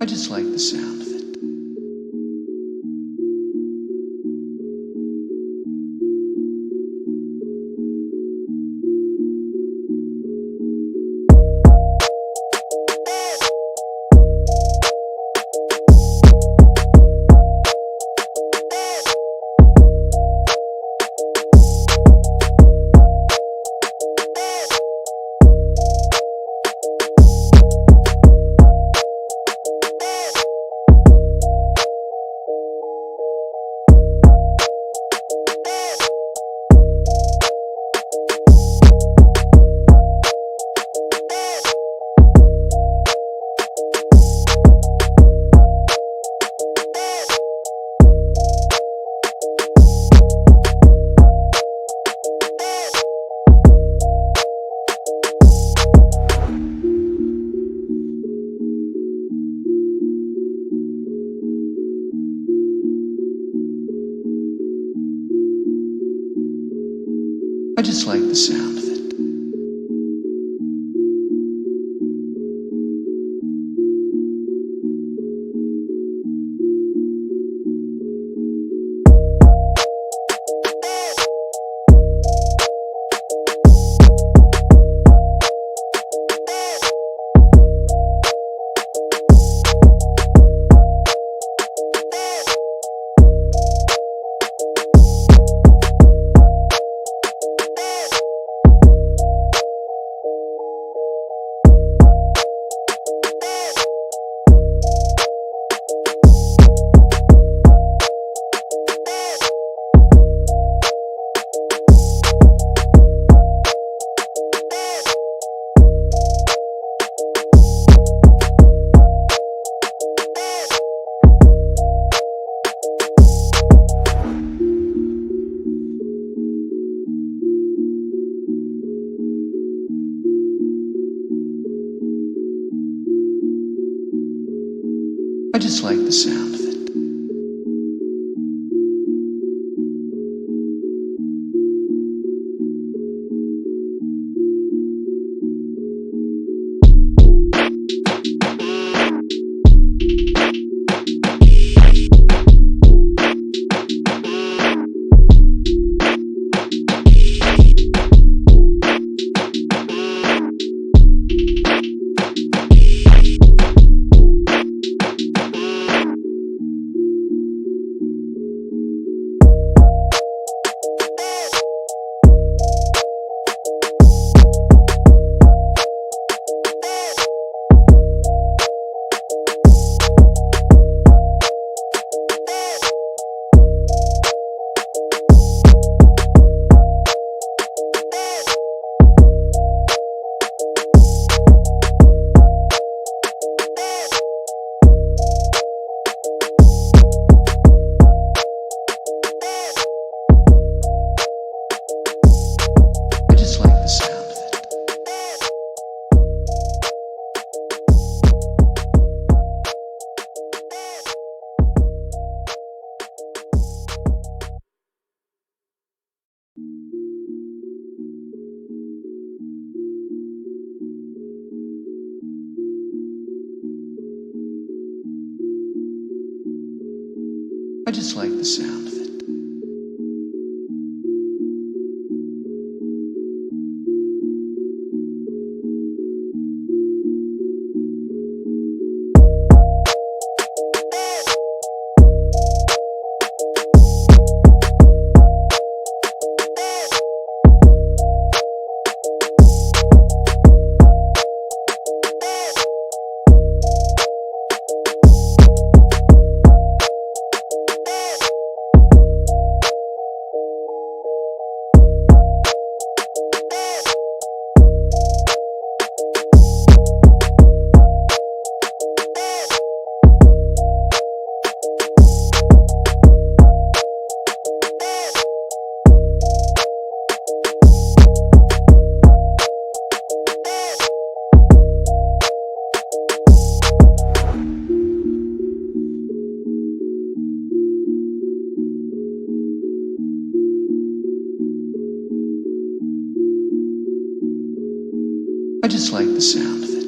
I just like the sound of it. I just like the sound of it. I just like the sound of it. I just like the sound of it. I just like the sound of it.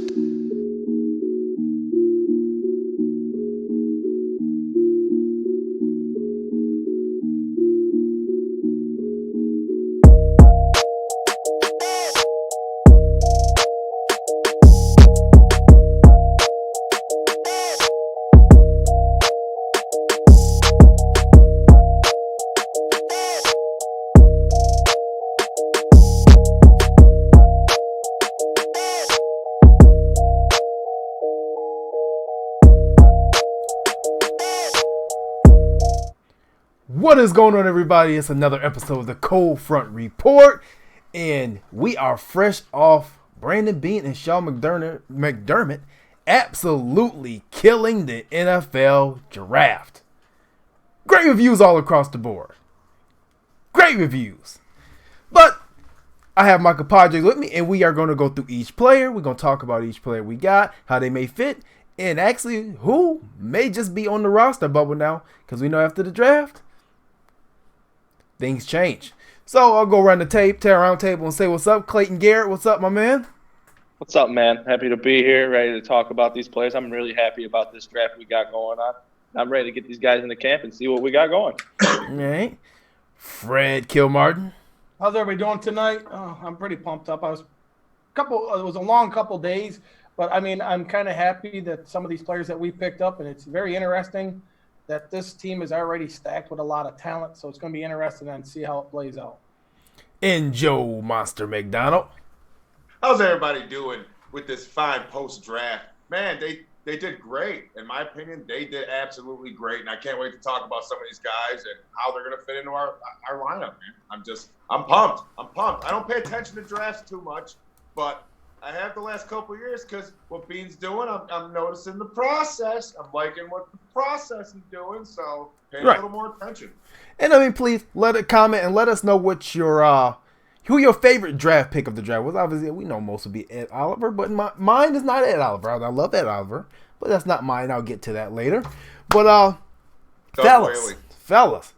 What is going on, everybody? It's another episode of the Cold Front Report, and we are fresh off Brandon Beane and Sean McDermott absolutely killing the NFL draft. Great reviews all across the board. Great reviews. But I have my compadres with me, and we are going to go through each player. We're going to talk about each player we got, how they may fit, and actually who may just be on the roster bubble now, because we know after the draft, things change. So I'll go around the tear around the table and say what's up. Clayton Garrett, what's up, my man? What's up, man? Happy to be here, ready to talk about these players. I'm really happy about this draft we got going on. I'm ready to get these guys into camp and see what we got going. All right. Fred Kilmartin. How's everybody doing tonight? I'm pretty pumped up. It was a long couple days, but I mean, I'm kind of happy that some of these players that we picked up, and it's very interesting that this team is already stacked with a lot of talent. So it's going to be interesting and see how it plays out. And Joe Monster McDonald. How's everybody doing with this fine post-draft? Man, they did great. In my opinion, they did absolutely great, and I can't wait to talk about some of these guys and how they're going to fit into our lineup, man. I'm pumped. I don't pay attention to drafts too much, but I have the last couple of years because what Beane's doing, I'm noticing the process. I'm liking what the process is doing, so pay a little more attention. And I mean, please let it comment and let us know what who your favorite draft pick of the draft was. Obviously, we know most would be Ed Oliver, but mine is not Ed Oliver. I love Ed Oliver, but that's not mine. I'll get to that later. But fellas,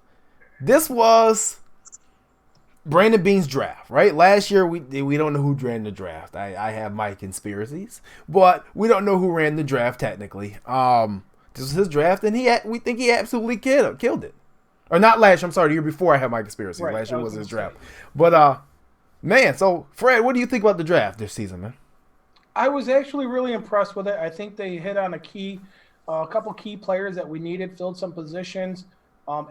this was Brandon Beane's draft, right? Last year, we don't know who ran the draft. I have my conspiracies, but we don't know who ran the draft technically. This was his draft, and we think he absolutely killed it. Or not last year, I'm sorry, the year before I had my conspiracy. Right, last year was his draft. But, man, so, Fred, what do you think about the draft this season, man? I was actually really impressed with it. I think they hit on a couple key players that we needed, filled some positions,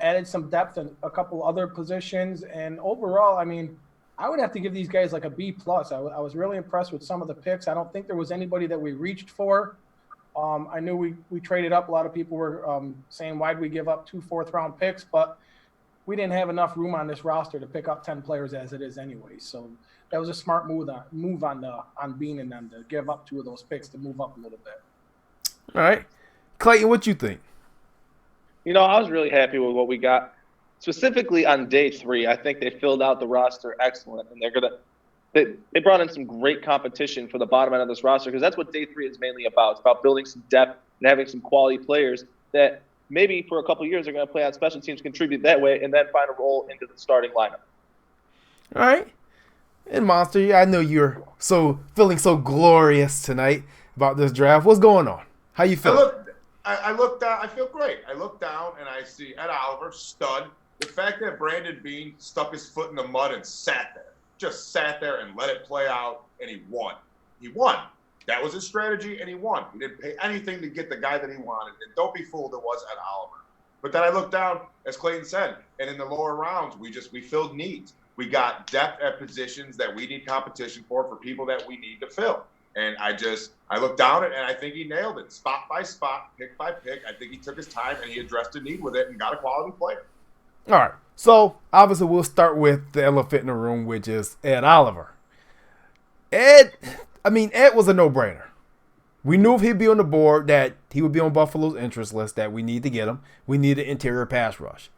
added some depth in a couple other positions. And overall, I mean, I would have to give these guys like a B+. I was really impressed with some of the picks. I don't think there was anybody that we reached for. I knew we traded up. A lot of people were saying, why'd we give up 2 fourth-round picks? But we didn't have enough room on this roster to pick up 10 players as it is anyway. So that was a smart move on Beane and them to give up 2 of those picks to move up a little bit. All right. Clayton, what you think? I was really happy with what we got. Specifically on day 3, I think they filled out the roster excellent, and they brought in some great competition for the bottom end of this roster because that's what day 3 is mainly about. It's about building some depth and having some quality players that maybe for a couple of years are going to play on special teams, contribute that way, and then find a role into the starting lineup. All right. And Monster, I know you're feeling so glorious tonight about this draft. What's going on? How you feeling? I look down. I feel great. I look down and I see Ed Oliver, stud. The fact that Brandon Beane stuck his foot in the mud and just sat there and let it play out, and he won. He won. That was his strategy, and he won. He didn't pay anything to get the guy that he wanted. And don't be fooled, it was Ed Oliver. But then I looked down, as Clayton said, and in the lower rounds, we filled needs. We got depth at positions that we need competition for people that we need to fill. And I looked down and I think he nailed it. Spot by spot, pick by pick. I think he took his time and he addressed a need with it and got a quality player. All right. So, obviously, we'll start with the elephant in the room, which is Ed Oliver. Ed was a no-brainer. We knew if he'd be on the board that he would be on Buffalo's interest list, that we need to get him. We need an interior pass rush.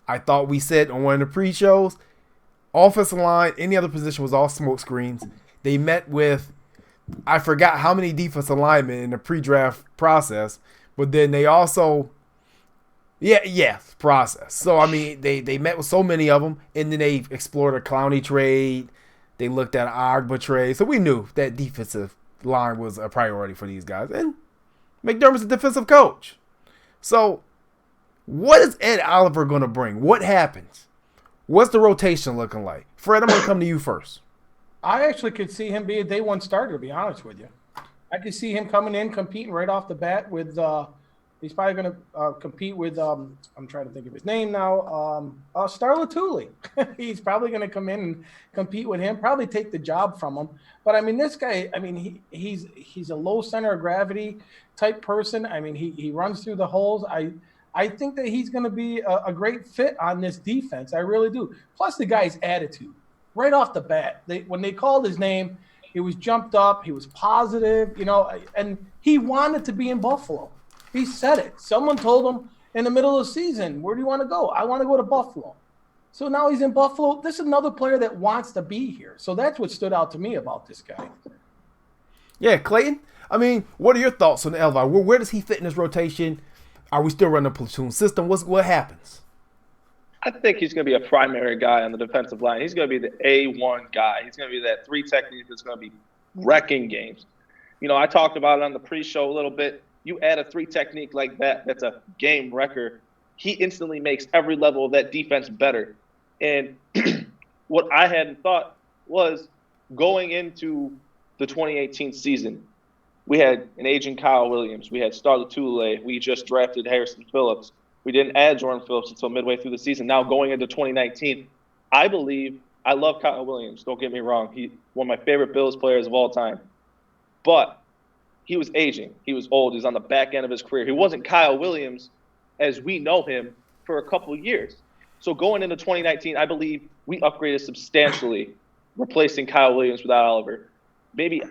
I thought we said on one of the pre-shows, offensive line, any other position was all smoke screens. They met with, I forgot how many defensive linemen in the pre-draft process, but then they also... process. So, I mean, they met with so many of them, and then they explored a Clowney trade. They looked at an Agba trade. So we knew that defensive line was a priority for these guys. And McDermott's a defensive coach. So what is Ed Oliver going to bring? What happens? What's the rotation looking like? Fred, I'm going to come to you first. I actually could see him be a day 1 starter, to be honest with you. I could see him coming in, competing right off the bat with he's probably going to compete with, I'm trying to think of his name now, Star Latuli. He's probably going to come in and compete with him, probably take the job from him. But, I mean, this guy, I mean, he's a low center of gravity type person. I mean, he runs through the holes. I think that he's going to be a great fit on this defense. I really do. Plus the guy's attitude right off the bat. When they called his name, he was jumped up. He was positive, and he wanted to be in Buffalo. He said it. Someone told him in the middle of the season, where do you want to go? I want to go to Buffalo. So now he's in Buffalo. This is another player that wants to be here. So that's what stood out to me about this guy. Yeah, Clayton, I mean, what are your thoughts on Elvi? Where does he fit in this rotation? Are we still running a platoon system? What happens? I think he's going to be a primary guy on the defensive line. He's going to be the A1 guy. He's going to be that 3 technique that's going to be wrecking games. I talked about it on the pre-show a little bit. You add a 3 technique like that, that's a game wrecker. He instantly makes every level of that defense better. And what I hadn't thought was going into the 2018 season, we had an aging Kyle Williams. We had Star Lotulelei. We just drafted Harrison Phillips. We didn't add Jordan Phillips until midway through the season. Now going into 2019, I love Kyle Williams. Don't get me wrong. He's one of my favorite Bills players of all time. But he was aging. He was old. He's on the back end of his career. He wasn't Kyle Williams as we know him for a couple of years. So going into 2019, I believe we upgraded substantially, replacing Kyle Williams without Oliver. Maybe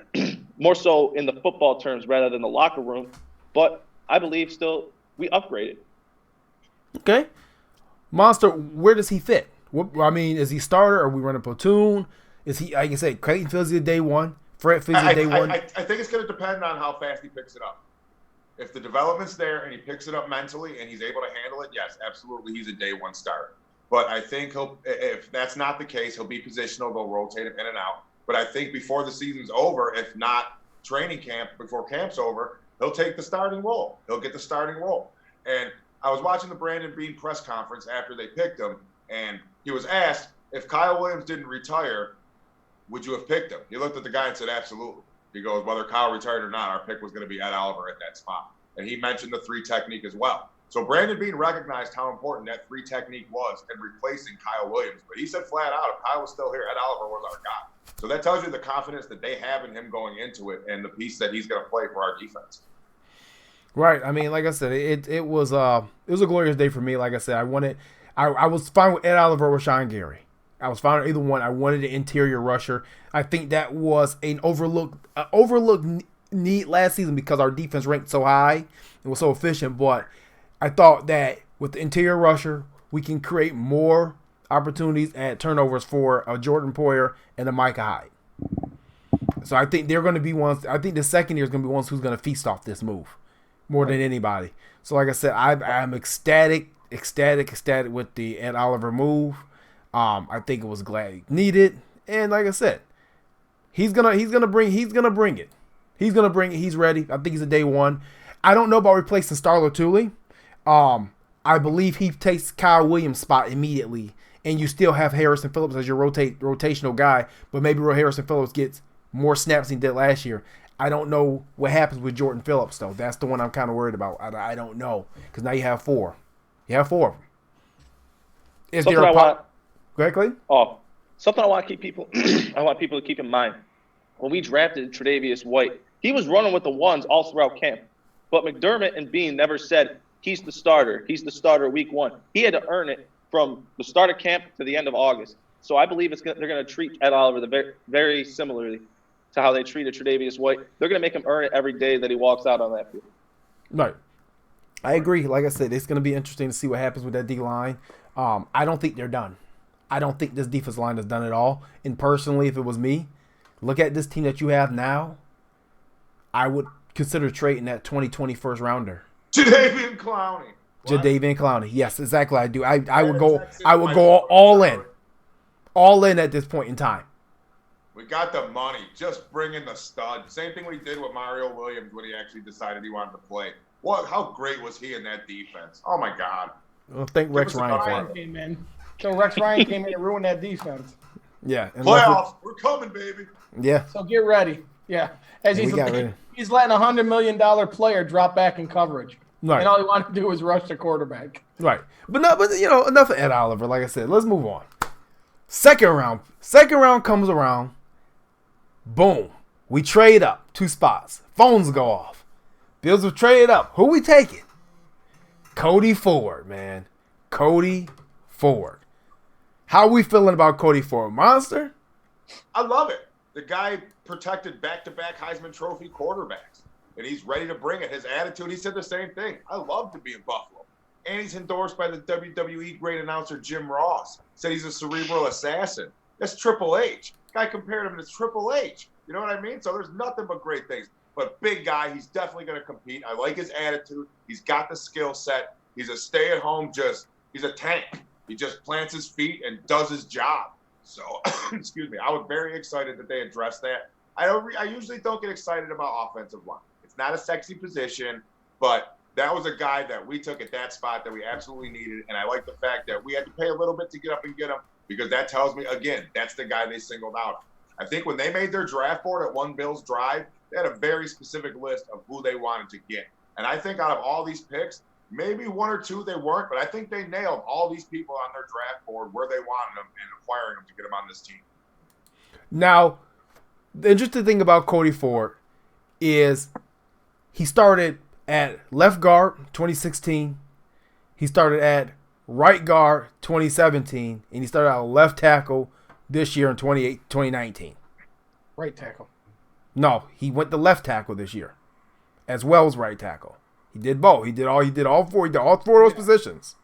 more so in the football terms rather than the locker room. But I believe still we upgraded. Okay. Monster, where does he fit? Is he starter? Are we running platoon? Is he, like I said, Clayton feels he's a day one. Fred feels he's a day one. I think it's going to depend on how fast he picks it up. If the development's there and he picks it up mentally and he's able to handle it, yes, absolutely, he's a day one starter. But I think if that's not the case, he'll be positional. They'll rotate him in and out. But I think before the season's over, if not training camp, before camp's over, he'll take the starting role. He'll get the starting role. And I was watching the Brandon Beane press conference after they picked him, and he was asked, if Kyle Williams didn't retire, would you have picked him? He looked at the guy and said, absolutely. He goes, whether Kyle retired or not, our pick was going to be Ed Oliver at that spot. And he mentioned the 3 technique as well. So Brandon Beane recognized how important that 3 technique was in replacing Kyle Williams. But he said flat out, if Kyle was still here, Ed Oliver was our guy. So that tells you the confidence that they have in him going into it and the piece that he's going to play for our defense. Right. I mean, like I said, it was a glorious day for me. Like I said, I was fine with Ed Oliver or Rashawn Gary. I was fine with either one. I wanted an interior rusher. I think that was an overlooked need last season because our defense ranked so high and was so efficient. But I thought that with the interior rusher, we can create more opportunities at turnovers for a Jordan Poyer and a Micah Hyde. So I think they're going to be ones. I think the second year is going to be ones who's going to feast off this move more than anybody. So like I said, I'm ecstatic with the Ed Oliver move. I think it was needed, and like I said, he's gonna bring it. He's ready. I think he's a day one. I don't know about replacing Star Lotulelei. I believe he takes Kyle Williams' spot immediately, and you still have Harrison Phillips as your rotational guy, but maybe Harrison Phillips gets more snaps than he did last year. I don't know what happens with Jordan Phillips, though. That's the one I'm kind of worried about. I don't know, because now you have 4. You have 4 of them. Is there a pop? Go ahead, Clay. Something I want people to keep in mind. When we drafted Tre'Davious White, he was running with the ones all throughout camp. But McDermott and Beane never said he's the starter. He's the starter week 1. He had to earn it from the start of camp to the end of August. So I believe they're going to treat Ed Oliver very, very similarly to how they treated Tre'Davious White. They're going to make him earn it every day that he walks out on that field. Right. I agree. Like I said, it's going to be interesting to see what happens with that D-line. I don't think they're done. I don't think this defense line is done at all. And personally, if it was me, look at this team that you have now, I would consider trading that 2020 first rounder. Jadeveon Clowney. Jadeveon Clowney. Yes, exactly. I do. I would go all in. All in at this point in time. We got the money. Just bring in the stud. Same thing we did with Mario Williams when he actually decided he wanted to play. How great was he in that defense? Oh, my God. Well, thank Rex Ryan for it. So Rex Ryan came in and ruined that defense. Yeah. Playoffs. We're coming, baby. Yeah. So get ready. Yeah. As he's letting a $100 million player drop back in coverage. Right. And all he wanted to do was rush the quarterback. Right. But enough of Ed Oliver. Like I said, let's move on. Second round comes around. Boom. We trade up 2 spots. Phones go off. Bills have traded up. Who we taking? Cody Ford, man. Cody Ford. How are we feeling about Cody Ford? Monster? I love it. The guy protected back-to-back Heisman Trophy quarterbacks, and he's ready to bring it. His attitude, he said the same thing. I love to be in Buffalo. And he's endorsed by the WWE great announcer Jim Ross. Said he's a cerebral assassin. That's Triple H. Guy compared him to Triple H. You know what I mean? So there's nothing but great things. But big guy, he's definitely going to compete. I like his attitude. He's got the skill set. He's a stay-at-home he's a tank. He just plants his feet and does his job. So, excuse me, I was very excited that they addressed that. I usually don't get excited about offensive line. It's not a sexy position, but that was a guy that we took at that spot that we absolutely needed. And I like the fact that we had to pay a little bit to get up and get him, because that tells me, again, that's the guy they singled out. I think when they made their draft board at One Bills Drive, they had a very specific list of who they wanted to get. And I think out of all these picks, maybe one or two they weren't, but I think they nailed all these people on their draft board where they wanted them and acquiring them to get them on this team. Now, the interesting thing about Cody Ford is he started at left guard 2016. He started at right guard 2017. And he started at left tackle this year in 2019. Right tackle. No, he went to left tackle this year, as well as right tackle. He did both. He did all four of those positions.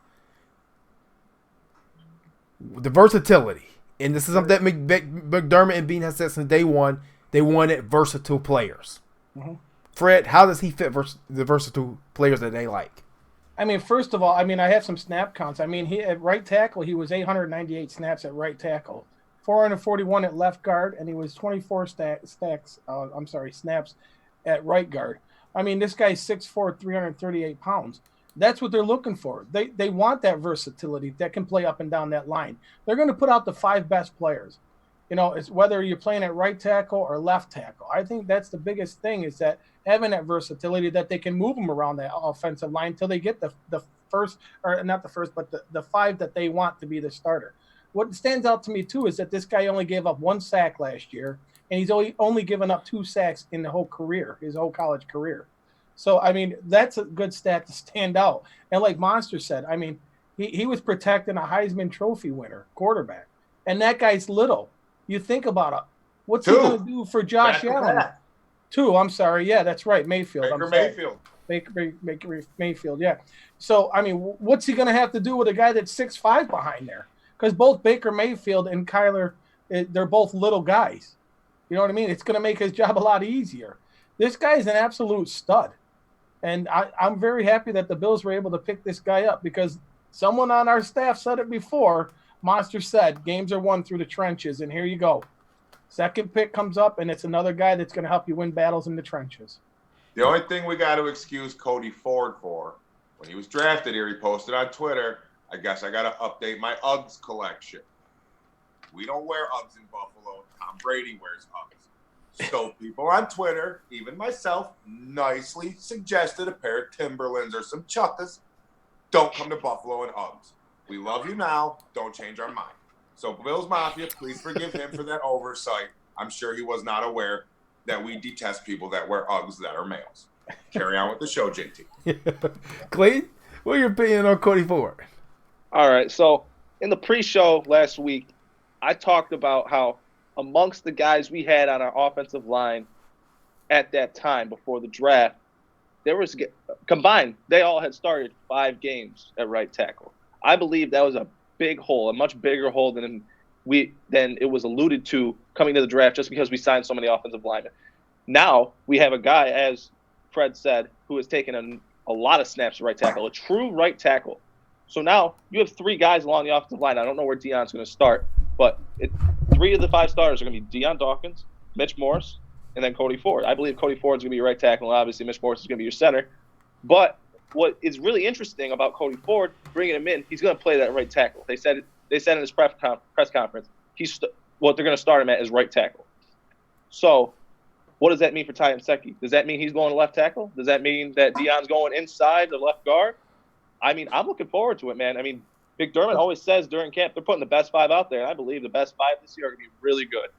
The versatility, and this is something that McDermott and Bean has said since day one. They wanted versatile players. Mm-hmm. Fred, how does he fit the versatile players that they like? I mean, first of all, I have some snap counts. I mean, he at right tackle, he was 898 snaps at right tackle, 441 at left guard, and he was 24 snaps at right guard. I mean, this guy's 6'4", 338 pounds. That's what they're looking for. They want that versatility that can play up and down that line. They're going to put out the 5 best players. You know, it's whether you're playing at right tackle or left tackle. I think that's the biggest thing, is that having that versatility, that they can move them around that offensive line until they get the first, or not the first, but the 5 that they want to be the starter. What stands out to me, too, is that this guy only gave up 1 sack last year, and he's only given up 2 sacks in the whole career, his whole college career. So, I mean, that's a good stat to stand out. And like Monster said, I mean, he was protecting a Heisman Trophy winner quarterback, and that guy's little. You think about it. What's he going to do for Josh Allen? 2, I'm sorry. Yeah, that's right. Mayfield. Baker Mayfield, yeah. So, I mean, what's he going to have to do with a guy that's 6'5" behind there? Because both Baker Mayfield and Kyler, they're both little guys. You know what I mean? It's going to make his job a lot easier. This guy is an absolute stud. And I'm very happy that the Bills were able to pick this guy up, because someone on our staff said it before. Monster said, games are won through the trenches, and here you go. Second pick comes up, and it's another guy that's going to help you win battles in the trenches. The only thing we got to excuse Cody Ford for, when he was drafted here, he posted on Twitter, I guess I got to update my Uggs collection. We don't wear Uggs in Buffalo. Tom Brady wears Uggs. So people on Twitter, even myself, nicely suggested a pair of Timberlands or some Chuckas. Don't come to Buffalo in Uggs. We love you now. Don't change our mind. So Bills Mafia, please forgive him for that oversight. I'm sure he was not aware that we detest people that wear Uggs that are males. Carry on with the show, JT. Clayton, what's your opinion on Cody Ford? All right. So in the pre-show last week, I talked about how amongst the guys we had on our offensive line at that time before the draft, there was combined, they all had started 5 games at right tackle. I believe that was a big hole, a much bigger hole than it was alluded to coming to the draft, just because we signed so many offensive linemen. Now we have a guy, as Fred said, who has taken a lot of snaps at right tackle, a true right tackle. So now you have 3 guys along the offensive line. I don't know where Deion's going to start, but 3 of the 5 starters are going to be Deion Dawkins, Mitch Morse, and then Cody Ford. I believe Cody Ford is going to be your right tackle, and obviously Mitch Morse is going to be your center. But what is really interesting about Cody Ford, bringing him in, he's going to play that right tackle. They said in his press conference, what they're going to start him at is right tackle. So what does that mean for Ty Nsekhe? Does that mean he's going to left tackle? Does that mean that Deion's going inside the left guard? I mean, I'm looking forward to it, man. I mean, McDermott always says during camp they're putting the best 5 out there, and I believe the best 5 this year are going to be really good.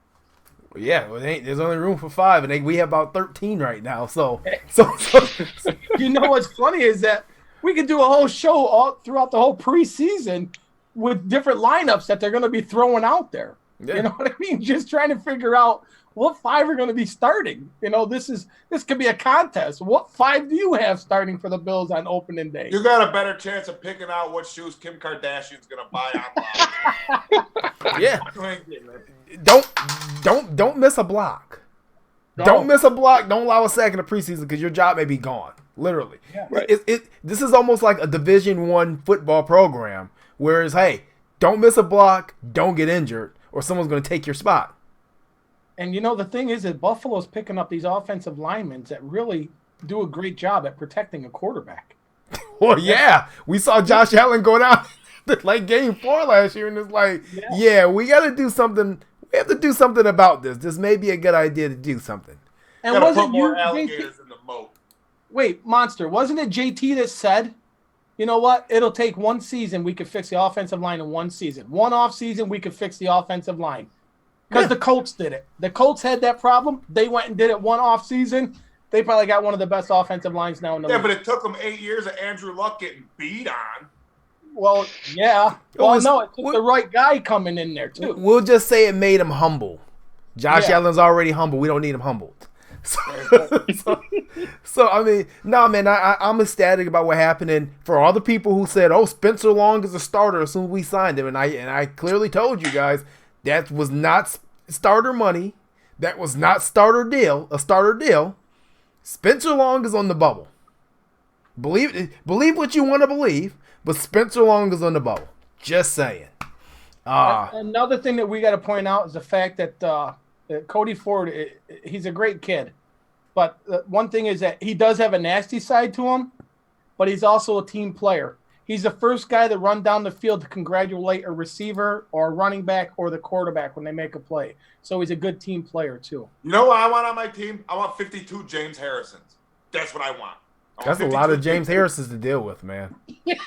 Well, yeah, there's only room for 5, and we have about 13 right now. So you know what's funny is that we could do a whole show all throughout the whole preseason with different lineups that they're going to be throwing out there. Yeah. You know what I mean? Just trying to figure out what 5 are going to be starting. This could be a contest. What 5 do you have starting for the Bills on opening day? You got a better chance of picking out what shoes Kim Kardashian's gonna buy online. Yeah. You ain't getting it. Don't miss a block. Don't miss a block. Don't allow a sack in the preseason because your job may be gone. Literally. Yeah. Right. This is almost like a Division I football program. Whereas, hey, don't miss a block, don't get injured, or someone's going to take your spot. And the thing is that Buffalo's picking up these offensive linemen that really do a great job at protecting a quarterback. Well, yeah. We saw Josh Allen go down like game 4 last year, and it's like, yeah, we got to do something. We have to do something about this. This may be a good idea to do something. And Gotta was put it more you, alligators JT? in the moat. Wait, Monster, wasn't it JT that said, you know what? It'll take 1 season. We could fix the offensive line in 1 season. 1 off season, we could fix the offensive line. Because the Colts did it. The Colts had that problem. They went and did it 1 off season. They probably got one of the best offensive lines now in the league. Yeah, but it took them 8 years of Andrew Luck getting beat on. Well, yeah. Well, no, it took the right guy coming in there, too. We'll just say it made him humble. Josh Allen's already humble. We don't need him humbled. So I mean, no, man, I'm ecstatic about what happened. And for all the people who said, oh, Spencer Long is a starter as soon as we signed him, and I clearly told you guys that was not starter money. That was not a starter deal. Spencer Long is on the bubble. Believe what you want to believe, but Spencer Long is on the bubble. Just saying. Another thing that we got to point out is the fact that Cody Ford, he's a great kid. But one thing is that he does have a nasty side to him, but he's also a team player. He's the first guy to run down the field to congratulate a receiver or a running back or the quarterback when they make a play. So he's a good team player, too. You know what I want on my team? I want 52 James Harrisons. That's what I want. That's a lot of James Harrisons to deal with, man. Let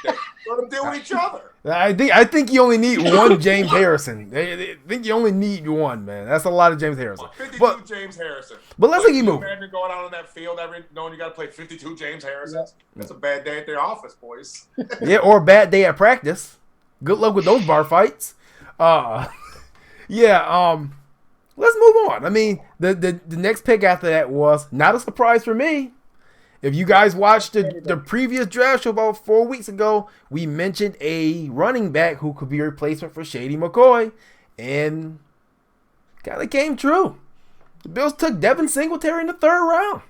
them deal with each other. I think you only need one James Harrison. I think you only need one, man. That's a lot of James Harrison. 52 James Harrison. But let's keep moving. Imagine going out on that field knowing you got to play 52 James Harrisons. That's a bad day at the office, boys. Yeah, or a bad day at practice. Good luck with those bar fights. Let's move on. I mean, the next pick after that was not a surprise for me. If you guys watched the previous draft show about 4 weeks ago, we mentioned a running back who could be a replacement for Shady McCoy, and kind of came true. The Bills took Devon Singletary in the 3rd round.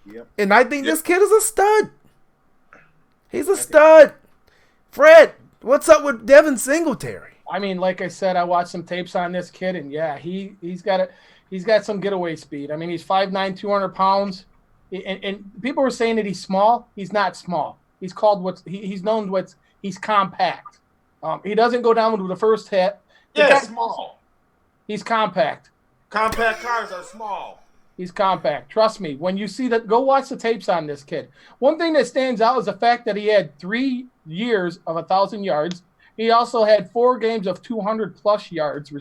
Yep. And I think this kid is a stud. He's a stud. Fred, what's up with Devon Singletary? I mean, like I said, I watched some tapes on this kid, and yeah, he's got some getaway speed. I mean, he's 5'9", 200 pounds. And people were saying that he's small. He's not small. He's compact. He doesn't go down with the first hit. Yeah, small. He's compact. Compact cars are small. He's compact. Trust me. When you see that, go watch the tapes on this kid. One thing that stands out is the fact that he had 3 years of 1,000 yards. He also had 4 games of 200-plus yards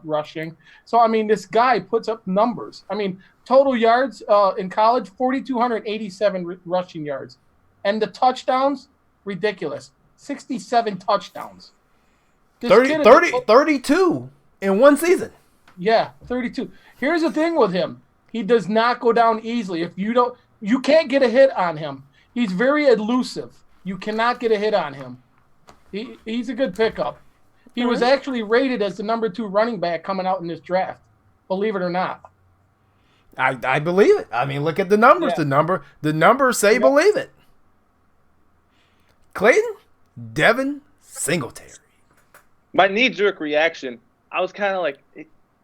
rushing. So, I mean, this guy puts up numbers. I mean, total yards in college, 4,287 rushing yards. And the touchdowns, ridiculous. 67 touchdowns. 32 in one season. Yeah, 32. Here's the thing with him. He does not go down easily. You can't get a hit on him. He's very elusive. You cannot get a hit on him. He's a good pickup. He was actually rated as the number 2 running back coming out in this draft. Believe it or not. I believe it. I mean, look at the numbers. Yeah. The numbers say believe it. Clayton, Devon Singletary. My knee-jerk reaction, I was kind of like,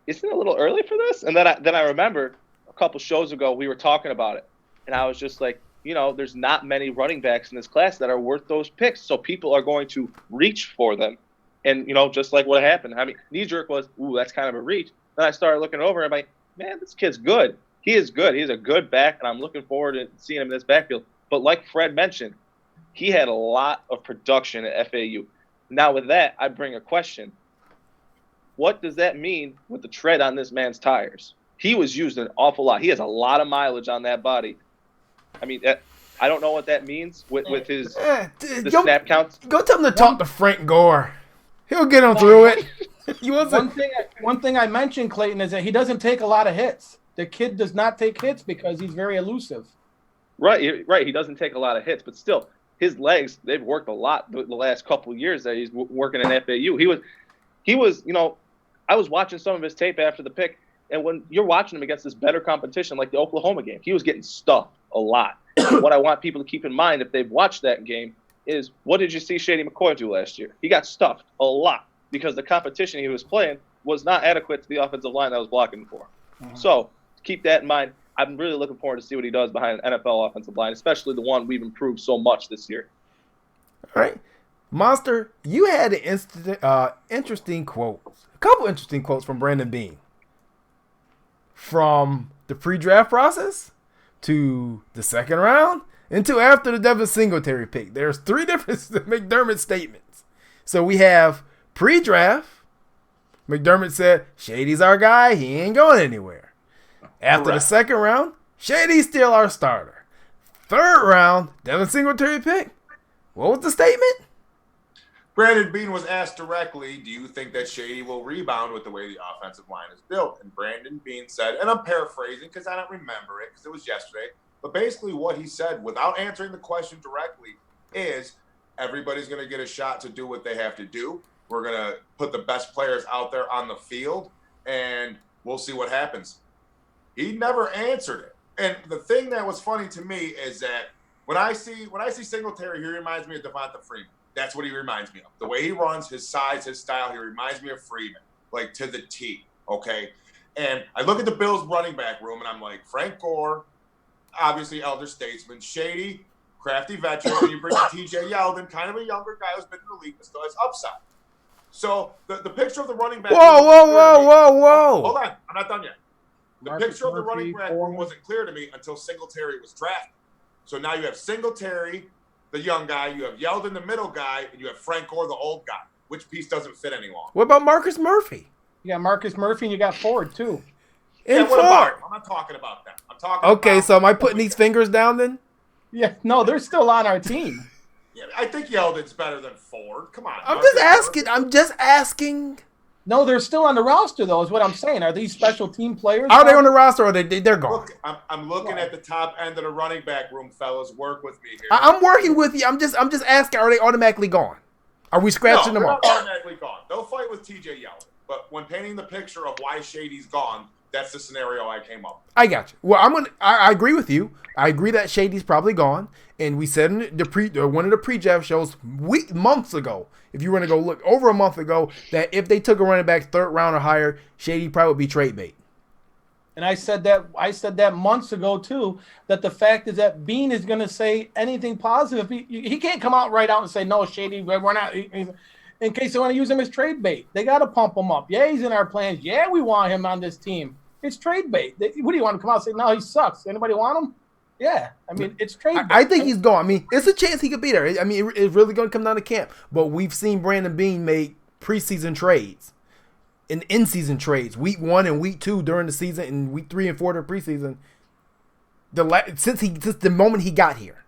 isn't it a little early for this? And then I remember a couple shows ago we were talking about it, and I was just like, there's not many running backs in this class that are worth those picks, so people are going to reach for them. And, just like what happened. I mean, knee-jerk was, ooh, that's kind of a reach. Then I started looking over, and I'm like, man, this kid's good. He is good. He's a good back, and I'm looking forward to seeing him in this backfield. But like Fred mentioned, he had a lot of production at FAU. Now with that, I bring a question. What does that mean with the tread on this man's tires? He was used an awful lot. He has a lot of mileage on that body. I mean, I don't know what that means with his the Go, snap counts. go tell him to talk to Frank Gore. He'll get him through it. One thing I mentioned, Clayton, is that he doesn't take a lot of hits. The kid does not take hits because he's very elusive. Right. He doesn't take a lot of hits, but still, his legs, they've worked a lot the last couple of years that he's working in FAU. He was, I was watching some of his tape after the pick, and when you're watching him against this better competition like the Oklahoma game, he was getting stuffed a lot. What I want people to keep in mind if they've watched that game is, what did you see Shady McCoy do last year? He got stuffed a lot because the competition he was playing was not adequate to the offensive line that was blocking for. Mm-hmm. So keep that in mind. I'm really looking forward to see what he does behind an NFL offensive line, especially the one we've improved so much this year. All right. Monster, you had an interesting quotes. A couple interesting quotes from Brandon Beane. From the pre-draft process to the second round and to after the Devon Singletary pick. There's 3 different McDermott statements. So we have pre-draft. McDermott said, Shady's our guy. He ain't going anywhere. After the second round, Shady's still our starter. Third round, Devon Singletary pick. What was the statement? Brandon Beane was asked directly, do you think that Shady will rebound with the way the offensive line is built? And Brandon Beane said, and I'm paraphrasing because I don't remember it because it was yesterday, but basically what he said without answering the question directly is everybody's going to get a shot to do what they have to do. We're going to put the best players out there on the field, and we'll see what happens. He never answered it. And the thing that was funny to me is that when I see Singletary, he reminds me of Devonta Freeman. That's what he reminds me of. The way he runs, his size, his style, he reminds me of Freeman, like to the T, okay? And I look at the Bills running back room, and I'm like, Frank Gore, obviously elder statesman, Shady, crafty veteran, and you bring in TJ Yeldon, kind of a younger guy who's been in the league but still has upside. So the picture of the running back Whoa. Hold on, I'm not done yet. The picture of the running back room wasn't clear to me until Singletary was drafted. So now you have Singletary, the young guy, you have Yeldon, the middle guy, and you have Frank Gore, the old guy. Which piece doesn't fit any longer? What about Marcus Murphy? You got Marcus Murphy and you got Ford, too. What about him? I'm not talking about that. I'm talking about so am I putting these fingers down then? Yeah, no, they're still on our team. Yeah, I think Yeldon's better than Ford. Come on. I'm just asking. No, they're still on the roster, though, is what I'm saying. Are these special team players? Are they on the roster or they're gone? Look, I'm looking at the top end of the running back room, fellas. Work with me here. I'm working with you. I'm just asking, are they automatically gone? Are we scratching them off? No, they're not automatically gone. They'll fight with TJ Yeldon. But when painting the picture of why Shady's gone, that's the scenario I came up with. I got you. Well, I agree with you. I agree that Shady's probably gone. And we said in one of the pre-draft shows months ago, if you were going to go look over a month ago, that if they took a running back 3rd round or higher, Shady probably would be trade bait. And I said that months ago too. That the fact is that Beane is going to say anything positive. He can't come out right out and say no, Shady, we're not. In case they want to use him as trade bait, they got to pump him up. Yeah, he's in our plans. Yeah, we want him on this team. It's trade bait. What do you want to come out and say? No, he sucks. Anybody want him? Yeah, I mean, it's trade bait. I think he's gone. I mean, it's a chance he could be there. I mean, it's really going to come down to camp. But we've seen Brandon Beane make preseason trades and in-season trades, week 1 and week 2 during the season, and week 3 and 4 during preseason. Since the moment he got here.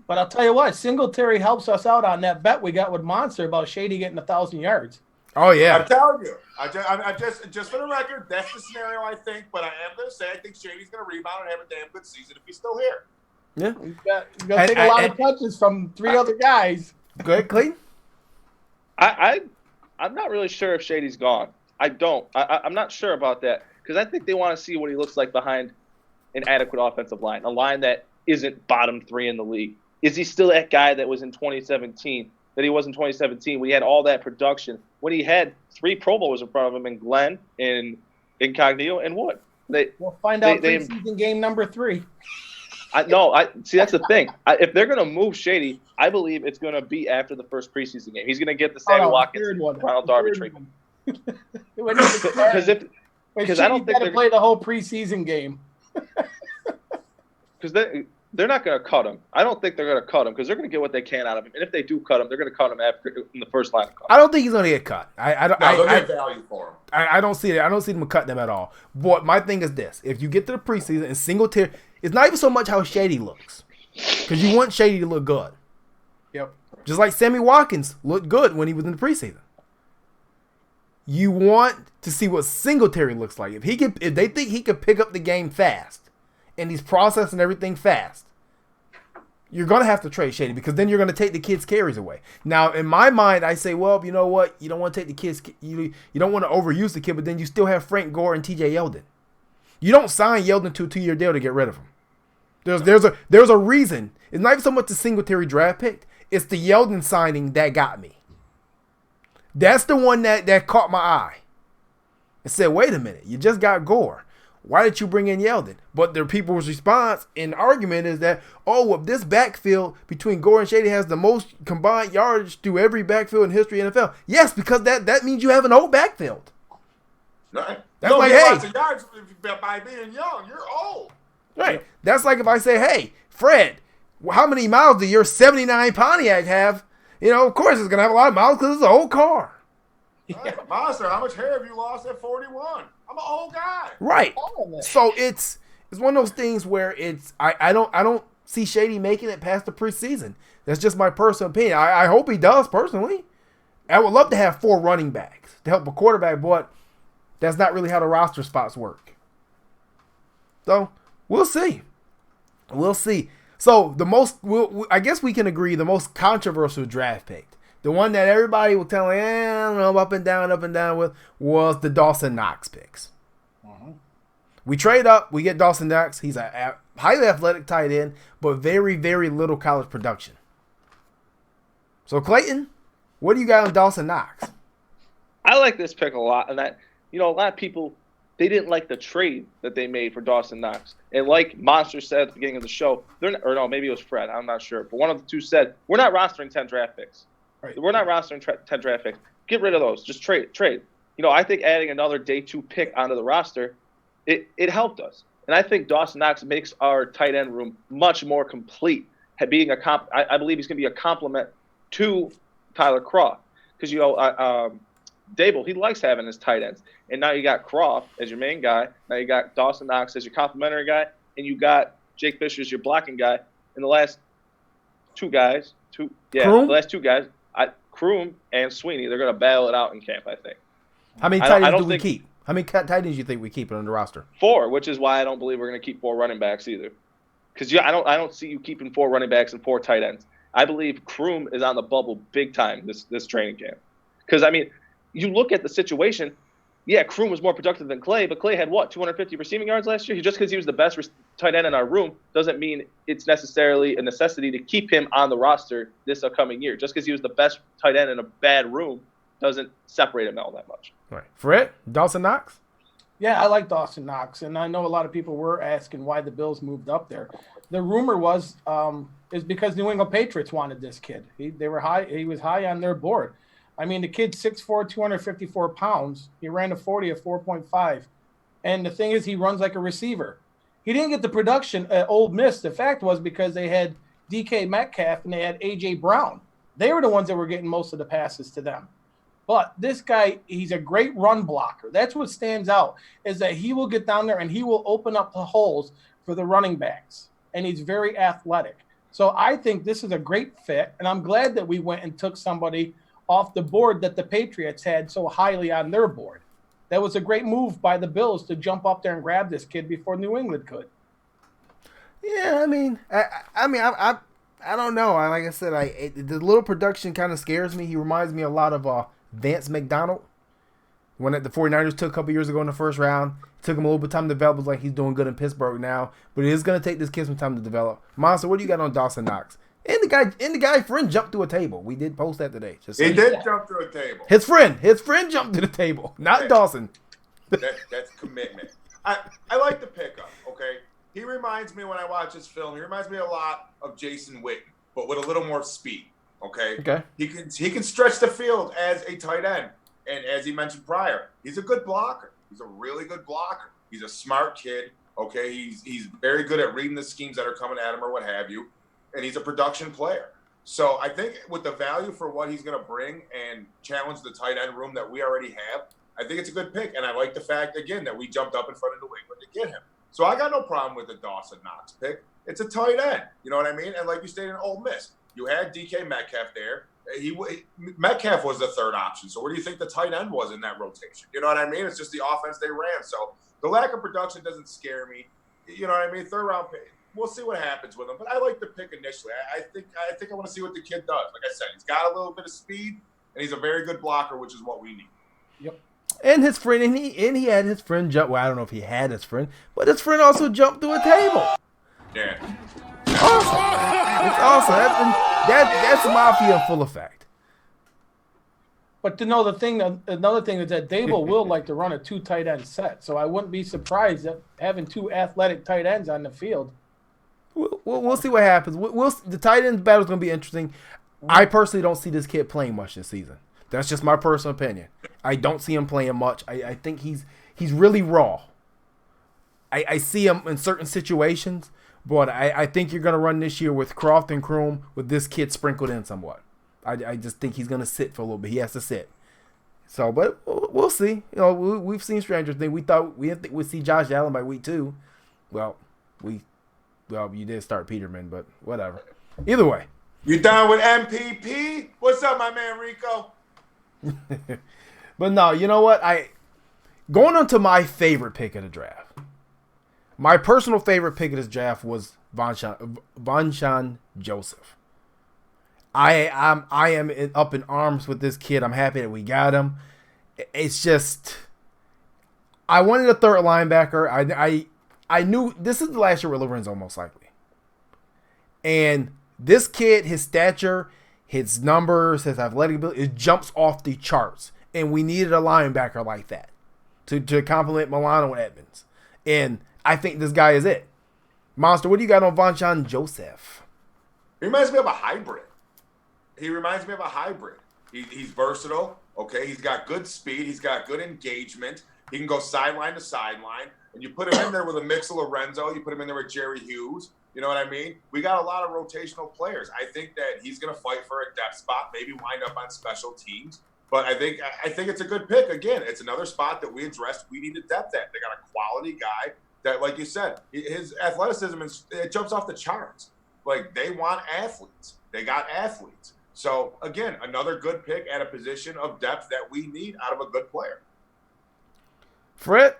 But I'll tell you what, Singletary helps us out on that bet we got with Monster about Shady getting 1,000 yards. Oh yeah, I'm telling you. I just for the record, that's the scenario I think. But I am going to say I think Shady's going to rebound and have a damn good season if he's still here. Yeah, he's going to take a lot of touches from 3 other guys. Go ahead, Clayton. I'm not really sure if Shady's gone. I'm not sure about that because I think they want to see what he looks like behind an adequate offensive line, a line that isn't bottom 3 in the league. Is he still that guy that was in 2017? That he was in 2017 when he had all that production, when he had 3 Pro Bowlers in front of him, in Glenn, in Incognito, and Wood. We'll find out preseason game number 3. See, that's the thing. If they're going to move Shady, I believe it's going to be after the first preseason game. He's going to get the Sammy Watkins, Ronald Darby treatment. Because I don't think they're play the whole preseason game. Because they're not going to cut him. I don't think they're going to cut him because they're going to get what they can out of him. And if they do cut him, they're going to cut him in the first line of cut. I don't think he's going to get cut. They'll get value for him. I don't see it. I don't see them cutting them at all. But my thing is this: if you get to the preseason and Singletary, it's not even so much how Shady looks. Because you want Shady to look good. Yep. Just like Sammy Watkins looked good when he was in the preseason. You want to see what Singletary looks like. If they think he could pick up the game fast and he's processing everything fast, you're going to have to trade Shady because then you're going to take the kid's carries away. Now, in my mind, I say, well, you know what? You don't want to take the kid's – you don't want to overuse the kid, but then you still have Frank Gore and TJ Yeldon. You don't sign Yeldon to a 2-year deal to get rid of him. There's a reason. It's not even so much the Singletary draft pick. It's the Yeldon signing that got me. That's the one that caught my eye. And said, wait a minute, you just got Gore. Why did you bring in Yeldon? But their people's response and argument is that, if this backfield between Gore and Shady has the most combined yardage through every backfield in history of the NFL. Yes, because that means you have an old backfield. Right. That's like, hey. Lots of yards by being young. You're old. Right. That's like if I say, hey, Fred, how many miles do your 79 Pontiac have? Of course it's going to have a lot of miles because it's an old car. Right. Monster, how much hair have you lost at 41? I'm an old guy. Right. So it's one of those things where I don't see Shady making it past the preseason. That's just my personal opinion. I hope he does personally. I would love to have 4 running backs to help a quarterback, but that's not really how the roster spots work. So we'll see. We'll see. So I guess we can agree, the most controversial draft pick, the one that everybody will tell, I don't know, up and down with, was the Dawson Knox picks. Mm-hmm. We trade up, we get Dawson Knox. He's a highly athletic tight end, but very, very little college production. So Clayton, what do you got on Dawson Knox? I like this pick a lot, and that a lot of people, they didn't like the trade that they made for Dawson Knox. And like Monster said at the beginning of the show, maybe it was Fred, I'm not sure, but one of the two said, we're not rostering 10 draft picks. Right. We're not rostering 10 draft picks. Get rid of those. Just trade. I think adding another day 2 pick onto the roster, it helped us. And I think Dawson Knox makes our tight end room much more complete. I believe he's going to be a complement to Tyler Croft. Because, Dable, he likes having his tight ends. And now you got Croft as your main guy. Now you got Dawson Knox as your complimentary guy. And you got Jake Fisher as your blocking guy. And the last two guys, Kroom and Sweeney, they're going to battle it out in camp, I think. How many tight ends do we keep? How many tight ends do you think we keep on the roster? 4, which is why I don't believe we're going to keep 4 running backs either. Because I don't see you keeping 4 running backs and 4 tight ends. I believe Kroom is on the bubble big time this training camp. Because, you look at the situation, Kroom was more productive than Clay, but Clay had 250 receiving yards last year? Just because he was the best tight end in our room doesn't mean it's necessarily a necessity to keep him on the roster this upcoming year. Just because he was the best tight end in a bad room doesn't separate him all that much. Right. Fred, Dawson Knox? Yeah, I like Dawson Knox, and I know a lot of people were asking why the Bills moved up there. The rumor was is because New England Patriots wanted this kid. He was high on their board. The kid's 6'4", 254 pounds. He ran a 40 of 4.5. And the thing is, he runs like a receiver. He didn't get the production at Ole Miss. The fact was because they had DK Metcalf and they had A.J. Brown. They were the ones that were getting most of the passes to them. But this guy, he's a great run blocker. That's what stands out, is that he will get down there and he will open up the holes for the running backs. And he's very athletic. So I think this is a great fit. And I'm glad that we went and took somebody off the board that the Patriots had so highly on their board. That was a great move by the Bills to jump up there and grab this kid before New England could. Yeah, I don't know. Like I said, the little production kind of scares me. He reminds me a lot of Vance McDonald. When the 49ers took a couple years ago in the first round. It took him a little bit of time to develop. It's like he's doing good in Pittsburgh now. But it is going to take this kid some time to develop. Monster, what do you got on Dawson Knox? And the guy friend jumped through a table. We did post that today. He did jump through a table. His friend jumped to the table, not Dawson. That's commitment. I like the pickup. Okay, he reminds me when I watch this film. He reminds me a lot of Jason Witten, but with a little more speed. Okay. He can stretch the field as a tight end, and as he mentioned prior, he's a good blocker. He's a really good blocker. He's a smart kid. Okay, he's very good at reading the schemes that are coming at him or what have you. And he's a production player. So I think with the value for what he's going to bring and challenge the tight end room that we already have, I think it's a good pick. And I like the fact, again, that we jumped up in front of New England to get him. So I got no problem with the Dawson Knox pick. It's a tight end. You know what I mean? And like you stated in Ole Miss, you had DK Metcalf there. Metcalf was the third option. So what do you think the tight end was in that rotation? You know what I mean? It's just the offense they ran. So the lack of production doesn't scare me. You know what I mean? Third round pick. We'll see what happens with him. But I like the pick initially. I think I want to see what the kid does. Like I said, he's got a little bit of speed, and he's a very good blocker, which is what we need. Yep. And his friend, and he had his friend jump. Well, I don't know if he had his friend, but his friend also jumped through a table. Yeah. Awesome. It's awesome. That's Mafia in full effect. But another thing is that Dable will like to run a 2 tight end set, so I wouldn't be surprised at having 2 athletic tight ends on the field. We'll see what happens. The tight end battle is going to be interesting. I personally don't see this kid playing much this season. That's just my personal opinion. I don't see him playing much. I think he's really raw. I see him in certain situations, but I think you're going to run this year with Croft and Kroom with this kid sprinkled in somewhat. I just think he's going to sit for a little bit. He has to sit. So, but we'll see. You know, we've seen Stranger Things. We thought we didn't think we'd see Josh Allen by week 2. Well, you did start Peterman, but whatever. Either way. You down with MPP? What's up, my man Rico? But no, you know what? Going on to my favorite pick of the draft. My personal favorite pick of this draft was Vanshan Joseph. I am up in arms with this kid. I'm happy that we got him. It's just I wanted a third linebacker. I knew this is the last year with Lorenzo most likely. And this kid, his stature, his numbers, his athletic ability, it jumps off the charts. And we needed a linebacker like that to complement Milano and Edmonds. And I think this guy is it. Monster, what do you got on Vanshan Joseph? He reminds me of a hybrid. He's versatile. Okay, he's got good speed. He's got good engagement. He can go sideline to sideline. And you put him in there with a mix of Lorenzo. You put him in there with Jerry Hughes. You know what I mean? We got a lot of rotational players. I think that he's going to fight for a depth spot, maybe wind up on special teams. But I think it's a good pick. Again, it's another spot that we addressed. We needed depth at. They got a quality guy that, like you said, his athleticism it jumps off the charts. Like, they want athletes. They got athletes. So, again, another good pick at a position of depth that we need out of a good player. Fred?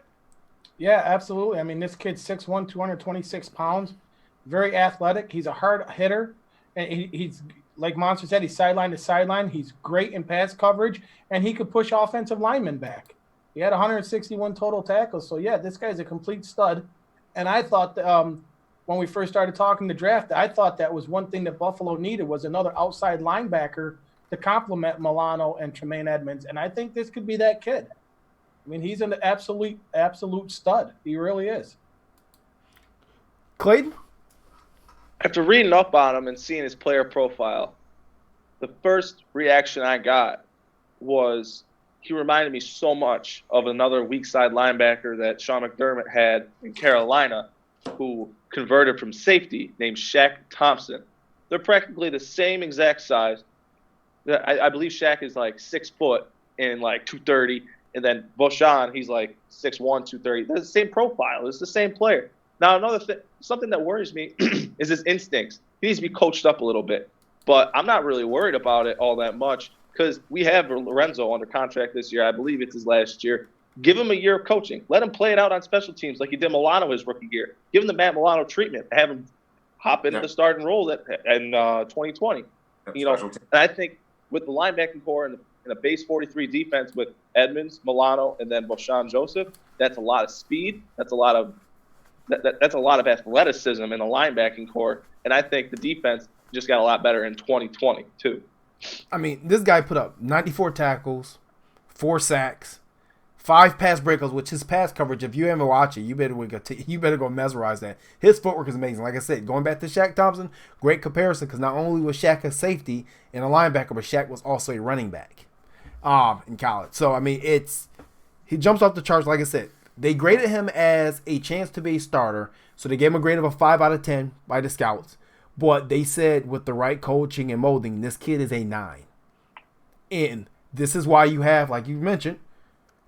Yeah, absolutely. I mean, this kid's 6'1", 226 pounds, very athletic. He's a hard hitter. And he's, like Monster said, he's sideline to sideline. He's great in pass coverage, and he could push offensive linemen back. He had 161 total tackles. So, yeah, this guy's a complete stud. And I thought when we first started talking the draft, I thought that was one thing that Buffalo needed was another outside linebacker to complement Milano and Tremaine Edmonds. And I think this could be that kid. I mean, he's an absolute stud. He really is. Clayton? After reading up on him and seeing his player profile, the first reaction I got was he reminded me so much of another weak side linebacker that Sean McDermott had in Carolina, who converted from safety, named Shaq Thompson. They're practically the same exact size. I believe Shaq is like 6 foot and like 230, and then Beauchamp, he's like 6'1", 230. They're the same profile. It's the same player. Now, another thing, something that worries me is his instincts. He needs to be coached up a little bit. But I'm not really worried about it all that much because we have Lorenzo under contract this year. I believe it's his last year. Give him a year of coaching. Let him play it out on special teams like he did Milano his rookie year. Give him the Matt Milano treatment. Have him hop into the starting role in 2020. You know, and I think with the linebacking core and a base 43 defense with Edmonds, Milano, and then Vanshan Joseph, that's a lot of speed. That's a lot of athleticism in the linebacking core. And I think the defense just got a lot better in 2020 too. I mean, this guy put up 94 tackles, 4 sacks, 5 pass breakups, which his pass coverage, if you haven't watched it, you better go mesmerize that. His footwork is amazing. Like I said, going back to Shaq Thompson, great comparison because not only was Shaq a safety and a linebacker, but Shaq was also a running back in college. So, I mean, he jumps off the charts, like I said. They graded him as a chance to be a starter, so they gave him a grade of a 5 out of 10 by the scouts. But they said with the right coaching and molding, this kid is a 9. And this is why you have, like you mentioned,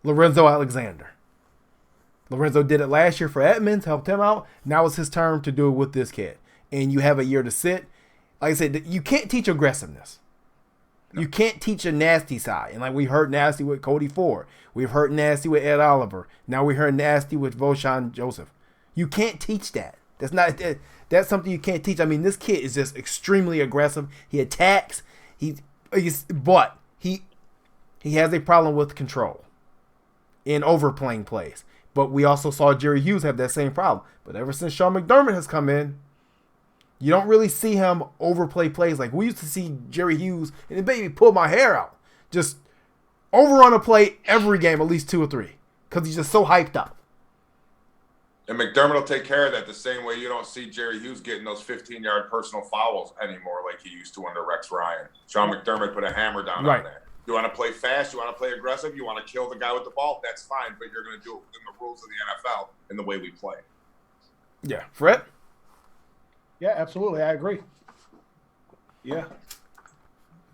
Lorenzo Alexander. Lorenzo did it last year for Edmonds, helped him out. Now it's his turn to do it with this kid. and you have a year to sit, like I said, you can't teach aggressiveness. You can't teach a nasty side. And like we heard nasty with Cody Ford. We've heard nasty with Ed Oliver. Now we heard nasty with Jaquan Joseph. You can't teach that. That's something you can't teach. I mean, this kid is just extremely aggressive. He attacks. But he has a problem with control in overplaying plays. But we also saw Jerry Hughes have that same problem. But ever since Sean McDermott has come in, you don't really see him overplay plays. Like we used to see Jerry Hughes, and it made me pull my hair out. Just overrun a play every game, at least 2 or 3. Because he's just so hyped up. And McDermott will take care of that the same way you don't see Jerry Hughes getting those 15-yard personal fouls anymore like he used to under Rex Ryan. Sean McDermott put a hammer down on that. You want to play fast, you want to play aggressive, you want to kill the guy with the ball, that's fine, but you're going to do it within the rules of the NFL and the way we play. Yeah. Fred? Yeah, absolutely. I agree. Yeah.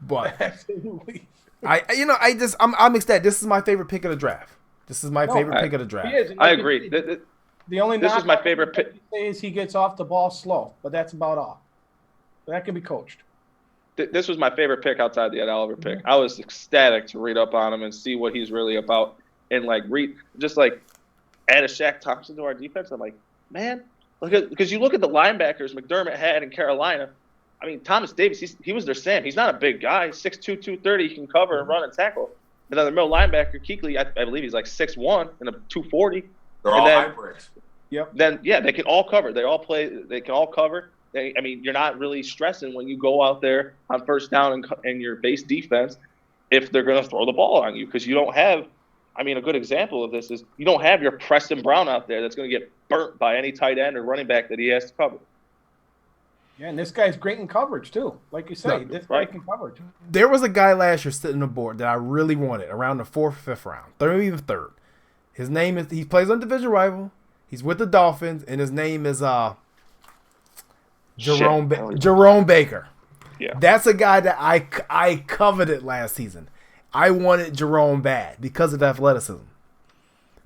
But absolutely. I'm ecstatic. This is my favorite pick of the draft. This is my favorite pick of the draft. I agree. The only this is my favorite pick. Is he gets off the ball slow, but that's about all. But that can be coached. This was my favorite pick outside the Ed Oliver pick. I was ecstatic to read up on him and see what he's really about, and like add a Shaq Thompson to our defense. I'm like, man, because you look at the linebackers McDermott had in Carolina. I mean, Thomas Davis, he was their Sam. He's not a big guy. 6'2", 230. He can cover and run and tackle. And then the middle linebacker, Kuechly, I believe he's like 6'1" and a 240. They're all hybrids. Yep. Then, yeah, they can all cover. They can all cover. You're not really stressing when you go out there on first down in your base defense if they're going to throw the ball on you, because you don't have – a good example of this is you don't have your Preston Brown out there that's going to get burnt by any tight end or running back that he has to cover. Yeah, and this guy's great in coverage too. Like you say, this guy can cover. There was a guy last year sitting on the board that I really wanted around the 4th or 5th round, maybe even 3rd. His name is – he plays on division rival. He's with the Dolphins, and his name is Jerome Baker. Yeah. That's a guy that I coveted last season. I wanted Jerome bad because of the athleticism.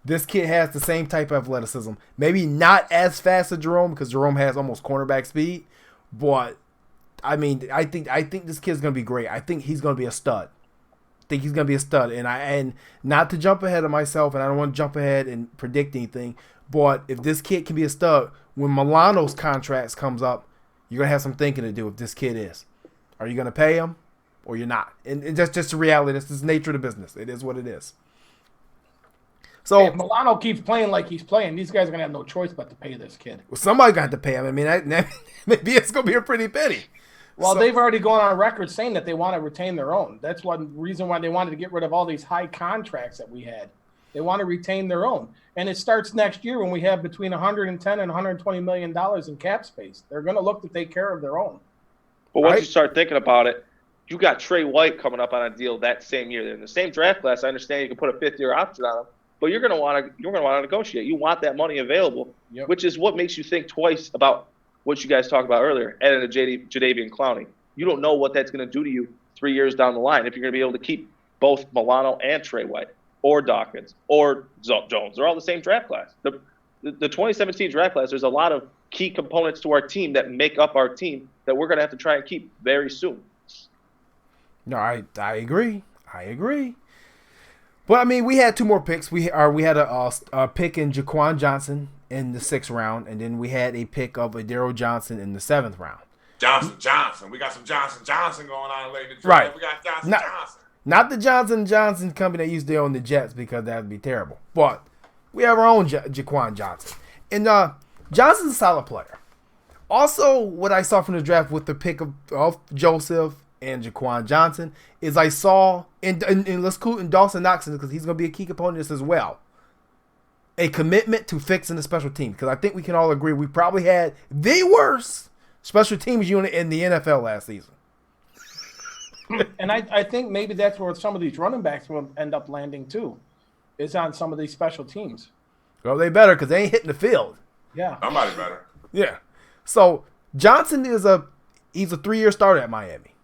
This kid has the same type of athleticism. Maybe not as fast as Jerome, because Jerome has almost cornerback speed. But I think this kid's gonna be great. I think he's gonna be a stud. And not to jump ahead of myself, and I don't want to jump ahead and predict anything. But if this kid can be a stud, when Milano's contracts comes up, you're gonna have some thinking to do if this kid is. Are you gonna pay him or you're not? And that's just the reality. That's the nature of the business. It is what it is. So if Milano keeps playing like he's playing, these guys are gonna have no choice but to pay this kid. Well, somebody got to pay him. Maybe it's gonna be a pretty penny. Well, they've already gone on record saying that they want to retain their own. That's one reason why they wanted to get rid of all these high contracts that we had. They want to retain their own. And it starts next year when we have between $110 and $120 million in cap space. They're going to look to take care of their own. But once you start thinking about it, you got Trey White coming up on a deal that same year. They're in the same draft class. I understand you can put a 5th-year option on him, but you're going to want to negotiate. You want that money available, which is what makes you think twice about what you guys talked about earlier, adding a Jadeveon Clowney. You don't know what that's going to do to you 3 years down the line if you're going to be able to keep both Milano and Trey White or Dawkins or Jones. They're all the same draft class. The 2017 draft class, there's a lot of key components to our team that make up our team that we're going to have to try and keep very soon. No, I agree. But, we had 2 more picks. We had a pick in Jaquan Johnson in the 6th round, and then we had a pick of Adero Johnson in the 7th round. Johnson. We got some Johnson going on late in the draft. Right. We got Johnson. Not the Johnson company that used to own the Jets, because that would be terrible. But we have our own Jaquan Johnson. And Johnson's a solid player. Also, what I saw from the draft with the pick of Joseph and Jaquan Johnson is I saw, and let's include Dawson Knox because he's going to be a key component of this as well, a commitment to fixing the special team. Because I think we can all agree we probably had the worst special teams unit in the NFL last season. And I think maybe that's where some of these running backs will end up landing too, is on some of these special teams. Well, they better because they ain't hitting the field. Yeah. Somebody better. Yeah. So Johnson he's a 3-year starter at Miami.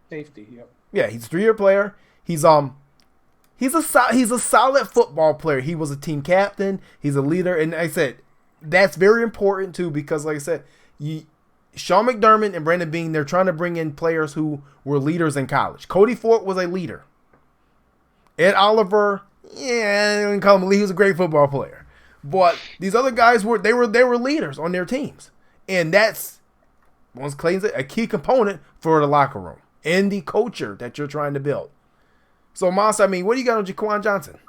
Safety, yep. Yeah, he's a 3-year player. He's a solid football player. He was a team captain. He's a leader, and like I said, that's very important too because, like I said, Sean McDermott and Brandon Beane, they're trying to bring in players who were leaders in college. Cody Ford was a leader. Ed Oliver, I didn't call him a leader. He was a great football player. But these other guys were leaders on their teams. And that's, once Clayton's a key component for the locker room and the culture that you're trying to build. So, Moss, I mean, what do you got on Jaquan Johnson?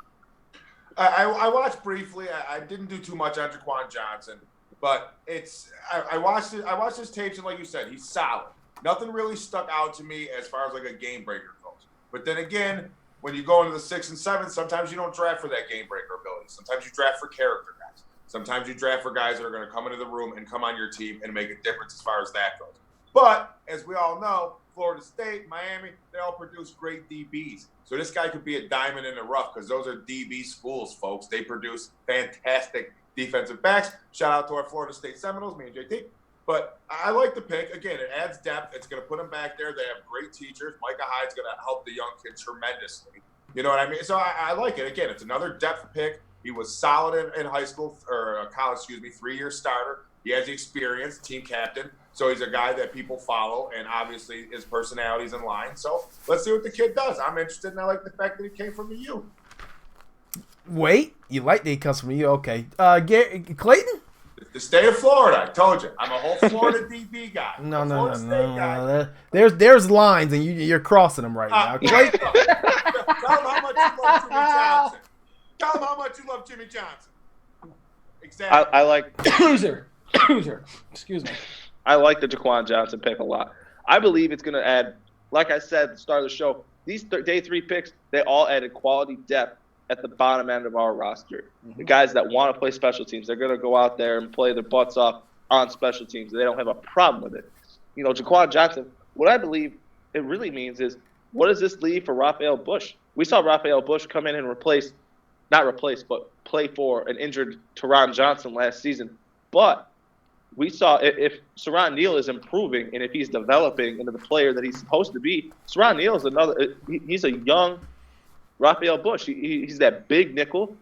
I watched briefly. I didn't do too much on Jaquan Johnson, but I watched it. I watched his tapes, and like you said, he's solid. Nothing really stuck out to me as far as like a game breaker goes. But then again, when you go into the 6 and 7, sometimes you don't draft for that game breaker ability. Sometimes you draft for character guys. Sometimes you draft for guys that are going to come into the room and come on your team and make a difference as far as that goes. But as we all know, Florida State, Miami, they all produce great DBs. So this guy could be a diamond in the rough because those are DB schools, folks. They produce fantastic defensive backs. Shout out to our Florida State Seminoles, me and JT. But I like the pick. Again, it adds depth. It's going to put them back there. They have great teachers. Micah Hyde's going to help the young kid tremendously. You know what I mean? So I like it. Again, it's another depth pick. He was solid in high school, or college, 3-year starter. He has the experience, team captain. So he's a guy that people follow, and obviously his personality's in line. So let's see what the kid does. I'm interested, and I like the fact that he came from the U. Wait, you like that he comes from the U? Okay. Clayton? The state of Florida. I told you. I'm a whole Florida DB guy. No. There's lines, and you're crossing them right now. Clayton. Tell him how much you love Jimmy Johnson. Tell him how much you love Jimmy Johnson. Exactly. I like Cruiser. Excuse me. I like the Jaquan Johnson pick a lot. I believe it's going to add, like I said at the start of the show, these day 3 picks, they all added quality depth at the bottom end of our roster. The guys that want to play special teams, they're going to go out there and play their butts off on special teams. They don't have a problem with it. You know, Jaquan Johnson, what I believe it really means is, what does this leave for Raphael Bush? We saw Raphael Bush come in and play for an injured Teron Johnson last season. But we saw if Saran Neal is improving and if he's developing into the player that he's supposed to be, Saran Neal is he's a young Raphael Bush. He's that big nickel.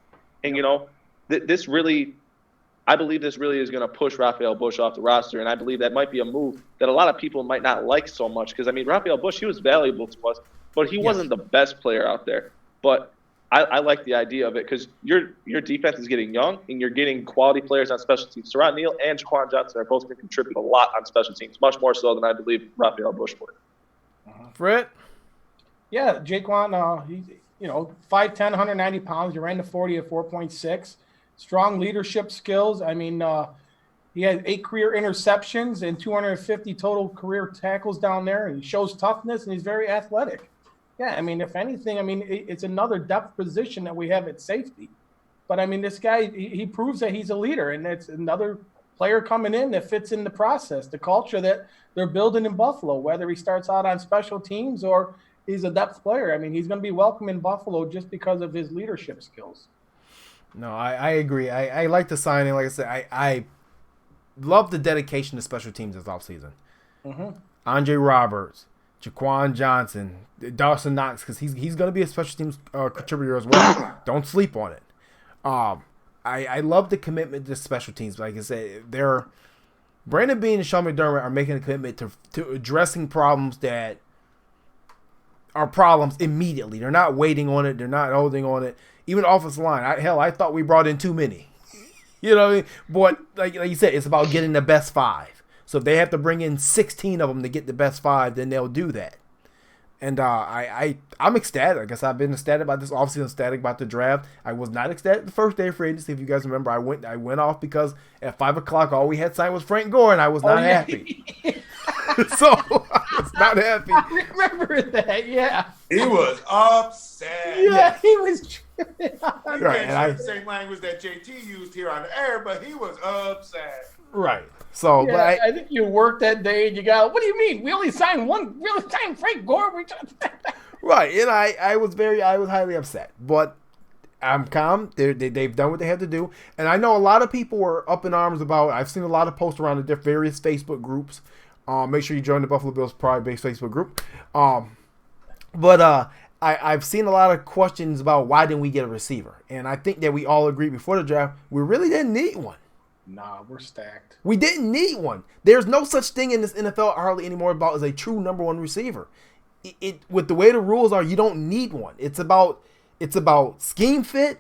And, you know, I believe this really is going to push Raphael Bush off the roster. And I believe that might be a move that a lot of people might not like so much. Because, I mean, Raphael Bush, he was valuable to us, but he wasn't the best player out there. But I like the idea of it because your defense is getting young and you're getting quality players on special teams. Saran Neal and Jaquan Johnson are both going to contribute a lot on special teams, much more so than I believe Raphael Bush would. Fred? Yeah, Jaquan, he's 5'10", 190 pounds. He ran the 40 at 4.6. Strong leadership skills. I mean, he had 8 career interceptions and 250 total career tackles down there. And he shows toughness and he's very athletic. Yeah, I mean, if anything, I mean, it's another depth position that we have at safety. But, I mean, this guy, he proves that he's a leader, and it's another player coming in that fits in the process, the culture that they're building in Buffalo, whether he starts out on special teams or he's a depth player. I mean, he's going to be welcome in Buffalo just because of his leadership skills. No, I agree. I like the signing. Like I said, I love the dedication to special teams this offseason. Andre Roberts, Jaquan Johnson, Dawson Knox, because he's going to be a special teams contributor as well. Don't sleep on it. I love the commitment to special teams. Like I said, Brandon Beane and Sean McDermott are making a commitment to addressing problems that are problems immediately. They're not waiting on it. They're not holding on it. Even offensive line. I thought we brought in too many. You know what I mean? But like you said, it's about getting the best 5. So if they have to bring in 16 of them to get the best 5, then they'll do that. And I'm ecstatic. I guess I've been ecstatic about this. Obviously, I'm ecstatic about the draft. I was not ecstatic the first day of free agency. If you guys remember, I went off because at 5 o'clock, all we had signed was Frank Gore, and I was not happy. So I was not happy. I remember that, yeah. He was upset. Yeah, he was. He can't say the same language that JT used here on the air, but he was upset. Right. So, yeah, but I think you worked that day and you got, what do you mean? We only signed Frank Gore. Right. And I was highly upset. But I'm calm. They've done what they had to do. And I know a lot of people were up in arms about, I've seen a lot of posts around the various Facebook groups. Make sure you join the Buffalo Bills Pride-based Facebook group. But I've seen a lot of questions about why didn't we get a receiver. And I think that we all agreed before the draft, we really didn't need one. Nah, we're stacked. We didn't need one. There's no such thing in this NFL hardly anymore about as a true number one receiver. With the way the rules are, you don't need one. It's about scheme fit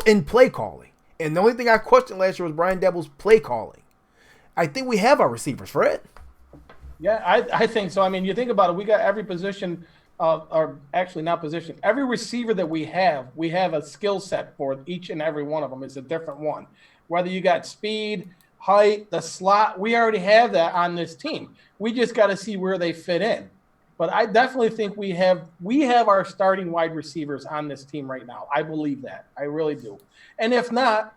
and play calling. And the only thing I questioned last year was Brian Daboll's play calling. I think we have our receivers, Fred. Yeah, I think so. I mean, you think about it, we got every position, or actually not position, every receiver that we have a skill set for each and every one of them. It's a different one. Whether you got speed, height, the slot, we already have that on this team. We just got to see where they fit in. But I definitely think we have our starting wide receivers on this team right now. I believe that. I really do. And if not,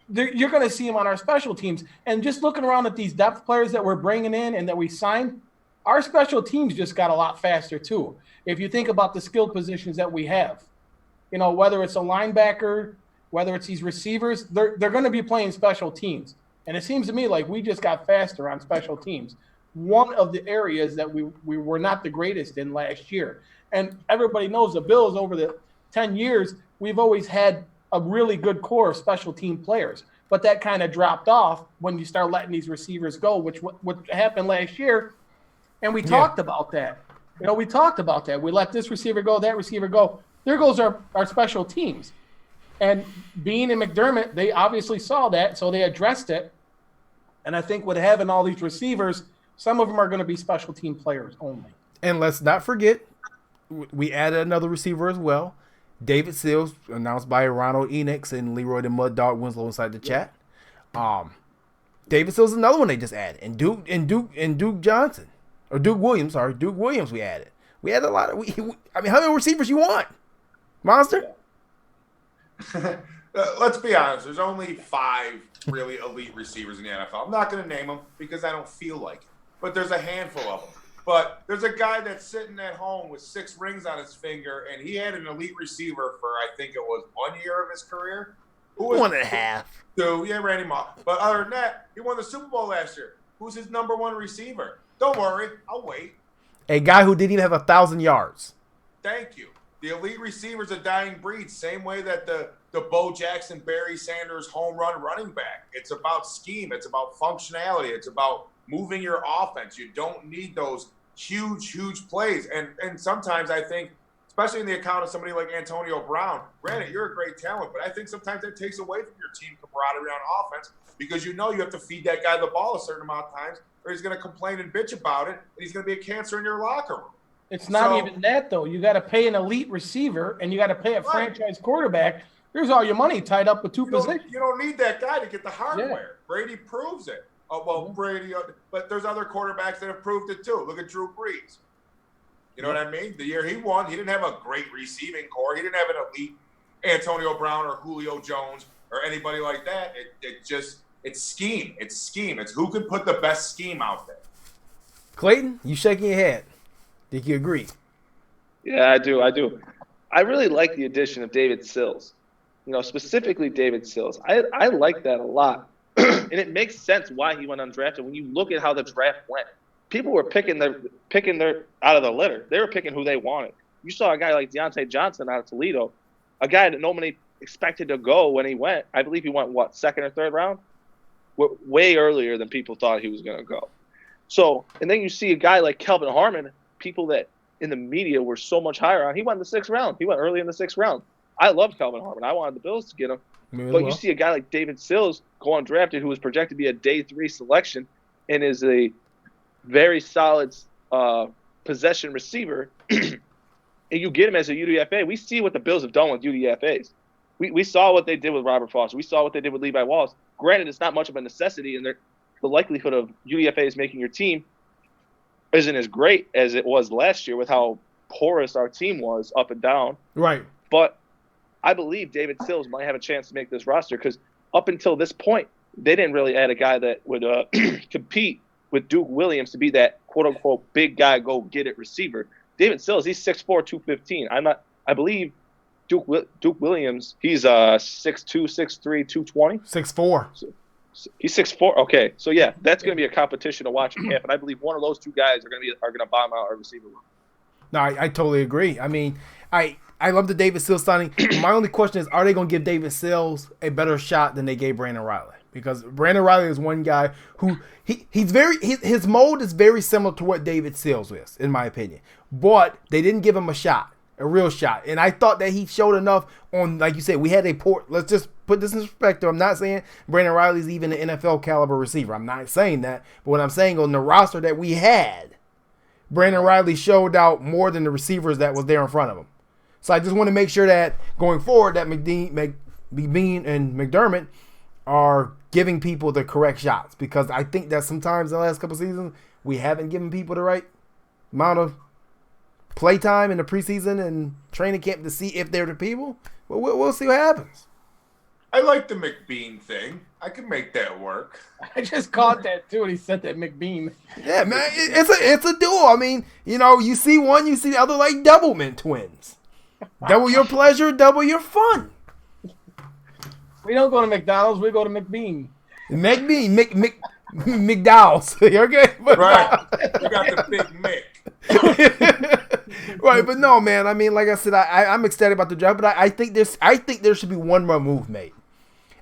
you're going to see them on our special teams. And just looking around at these depth players that we're bringing in and that we signed, our special teams just got a lot faster too. If you think about the skill positions that we have, whether it's a linebacker, whether it's these receivers, they're going to be playing special teams. And it seems to me like we just got faster on special teams. One of the areas that we were not the greatest in last year. And everybody knows the Bills over the 10 years, we've always had a really good core of special team players. But that kind of dropped off when you start letting these receivers go, which happened last year. And we talked about that. We talked about that. We let this receiver go, that receiver go. There goes our special teams. And Beane and McDermott, they obviously saw that, so they addressed it. And I think with having all these receivers, some of them are going to be special team players only. And let's not forget, we added another receiver as well. David Sills, announced by Ronald Enix and Leroy the Mud Dog Winslow inside the chat. David Sills is another one they just added. And Duke Johnson. Or Duke Williams, Duke Williams we added. We had a lot of how many receivers you want? Monster? Let's be honest. There's only 5 really elite receivers in the NFL. I'm not going to name them because I don't feel like it. But there's a handful of them. But there's a guy that's sitting at home with 6 rings on his finger, and he had an elite receiver for, I think it was 1 year of his career. 1.5. 2, yeah, Randy Moss. But other than that, he won the Super Bowl last year. Who's his number 1 receiver? Don't worry, I'll wait. A guy who didn't even have 1,000 yards. Thank you. The elite receiver's a dying breed, same way that the Bo Jackson, Barry Sanders home run running back. It's about scheme. It's about functionality. It's about moving your offense. You don't need those huge plays. And sometimes I think, especially in the account of somebody like Antonio Brown, granted, you're a great talent, but I think sometimes that takes away from your team camaraderie on offense because you have to feed that guy the ball a certain amount of times or he's going to complain and bitch about it, and he's going to be a cancer in your locker room. It's not even that, though. You got to pay an elite receiver, and you got to pay a franchise quarterback. There's all your money tied up with 2 positions. You don't need that guy to get the hardware. Yeah. Brady proves it. Brady, but there's other quarterbacks that have proved it too. Look at Drew Brees. You know what I mean? The year he won, he didn't have a great receiving core. He didn't have an elite Antonio Brown or Julio Jones or anybody like that. It's scheme. It's scheme. It's who can put the best scheme out there. Clayton, you shaking your head. Did you agree? Yeah, I do. I really like the addition of David Sills. Specifically David Sills. I like that a lot. And it makes sense why he went undrafted. When you look at how the draft went, people were picking their out of the litter. They were picking who they wanted. You saw a guy like Deontay Johnson out of Toledo, a guy that nobody expected to go when he went. I believe he went, 2nd or 3rd round? Way earlier than people thought he was going to go. So, and then you see a guy like Kelvin Harmon, people that in the media were so much higher on. He went in the 6th round. He went early in the 6th round. I loved Kelvin Harmon. I wanted the Bills to get him. But you see a guy like David Sills go undrafted who was projected to be a day 3 selection and is a very solid possession receiver. And you get him as a UDFA. We see what the Bills have done with UDFAs. We saw what they did with Robert Foster. We saw what they did with Levi Wallace. Granted, it's not much of a necessity, and the likelihood of UDFAs making your team isn't as great as it was last year with how porous our team was up and down. Right. But I believe David Sills might have a chance to make this roster because up until this point, they didn't really add a guy that would compete with Duke Williams to be that quote-unquote big guy, go-get-it receiver. David Sills, he's 6'4", 215. I believe Duke Williams, he's 6'2", 6'3", 220. 6'4". So he's 6'4". Okay, so yeah, that's going to be a competition to watch in camp, and I believe one of those 2 guys are going to bomb out our receiver room. No, I totally agree. I mean, I love the David Sills signing. My only question is, are they going to give David Sills a better shot than they gave Brandon Riley? because Brandon Riley is one guy who his mold is very similar to what David Sills is, in my opinion. But they didn't give him a real shot. And I thought that he showed enough on, like you said, we had let's just put this in perspective. I'm not saying Brandon Riley's even an NFL caliber receiver. I'm not saying that. But what I'm saying, on the roster that we had, Brandon Riley showed out more than the receivers that was there in front of him. So I just want to make sure that going forward that McBeane and McDermott are giving people the correct shots, because I think that sometimes in the last couple of seasons we haven't given people the right amount of playtime in the preseason and training camp to see if they're the people. Well, we'll see what happens. I like the McBeane thing. I can make that work. I just caught that too when he said that McBeane. Yeah, man, it's a duo. I mean, you see one, you see the other, like Doublemint twins. Double your pleasure, double your fun. We don't go to McDonald's, we go to McBeane. McDowell's. Okay? Right. You got the Big Mick. Right, but no, man. I mean, like I said, I'm excited about the draft, but I think there should be one more move made.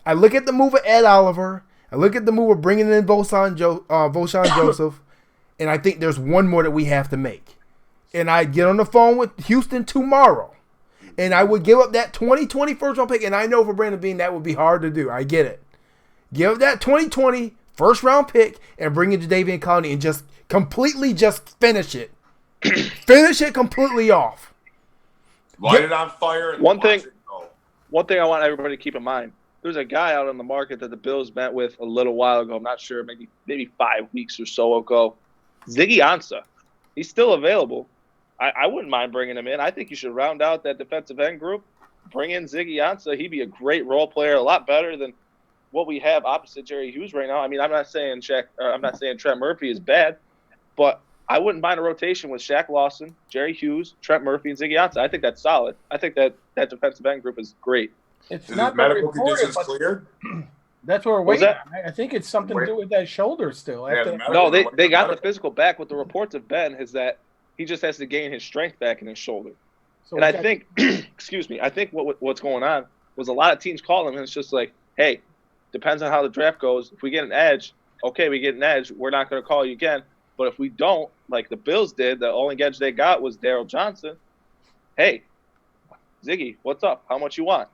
I look at the move of Ed Oliver. I look at the move of bringing in Voshon Joseph, and I think there's one more that we have to make. And I get on the phone with Houston tomorrow, and I would give up that 2020 first-round pick, and I know for Brandon Beane that would be hard to do. I get it. Give up that 2020 first-round pick and bring in Jadeveon Clowney and just completely finish it. Finish it completely off. Light it on fire and One watch thing- it go. One thing I want everybody to keep in mind, there's a guy out on the market that the Bills met with a little while ago. I'm not sure, maybe 5 weeks or so ago. Ziggy Ansah. He's still available. I wouldn't mind bringing him in. I think you should round out that defensive end group. Bring in Ziggy Ansah. He'd be a great role player, a lot better than what we have opposite Jerry Hughes right now. I mean, I'm not saying Trent Murphy is bad, but I wouldn't mind a rotation with Shaq Lawson, Jerry Hughes, Trent Murphy, and Ziggy Ansah. I think that's solid. I think that defensive end group is great. It's Is not his medical reported, conditions but cleared? that's what we're What's waiting that? on. I think it's something to do with that shoulder still. Yeah, After- the medical- No, they got the physical back. What the reports have been is that he just has to gain his strength back in his shoulder. so And I that- think, excuse me, I think what's going on was a lot of teams call him, and it's just like, hey, depends on how the draft goes. If we get an edge, okay, we get an edge. We're not going to call you again. But if we don't, like the Bills did, the only edge they got was Daryl Johnson. Hey, Ziggy, what's up? How much you want?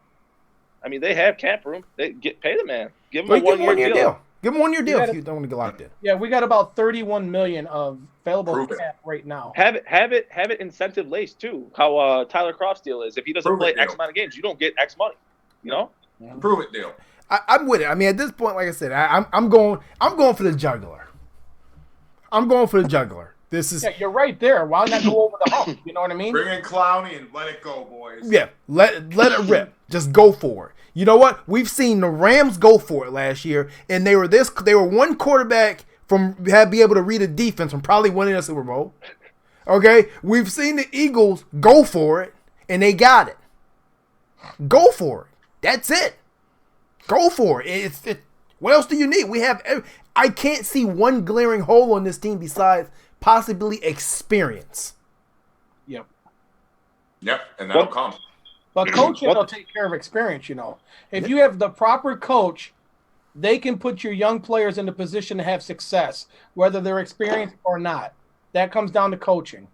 I mean, they have cap room. Pay the man. Give him a one-year deal. Give him 1 year deal gotta- if you don't want to get locked in. Yeah, we got about $31 million of available Prove it. cap right now. Have it incentive laced too. How Tyler Croft's deal is. If he doesn't Prove play it, X Neil. amount of games, you don't get X money. You know? Prove it, deal. I'm with it. I mean, at this point, like I said, I'm going for the juggler. I'm going for the juggler. This is Yeah, you're right there. Why not go over the hump? You know what I mean? Bring in Clowney and let it go, boys. yeah. Let it rip. Just go for it. You know what? We've seen the Rams go for it last year, and they were one quarterback from be able to read a defense from probably winning a Super Bowl. Okay, we've seen the Eagles go for it, and they got it. Go for it. That's it. Go for it. What else do you need? I can't see one glaring hole on this team besides possibly experience. Yep. Yep, and that'll Well- come. But coaching will take care of experience, you know. If you have the proper coach, they can put your young players in a position to have success, whether they're experienced or not. That comes down to coaching.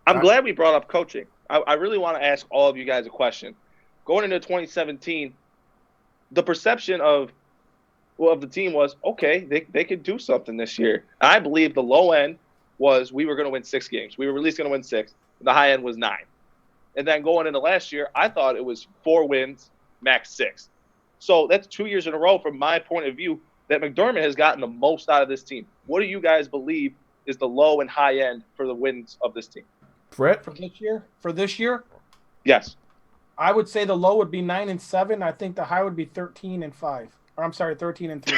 I'm glad we brought up coaching. I really want to ask all of you guys a question. Going into 2017, the perception of the team was, okay, they could do something this year. I believe the low end was we were going to win 6 games. We were at least going to win 6. The high end was 9. And then going into last year, I thought it was 4 wins, max 6. So that's 2 years in a row from my point of view that McDermott has gotten the most out of this team. What do you guys believe is the low and high end for the wins of this team? Fred? For this year, Yes. I would say the low would be 9-7. I think the high would be 13-5. Or I'm sorry, 13-3.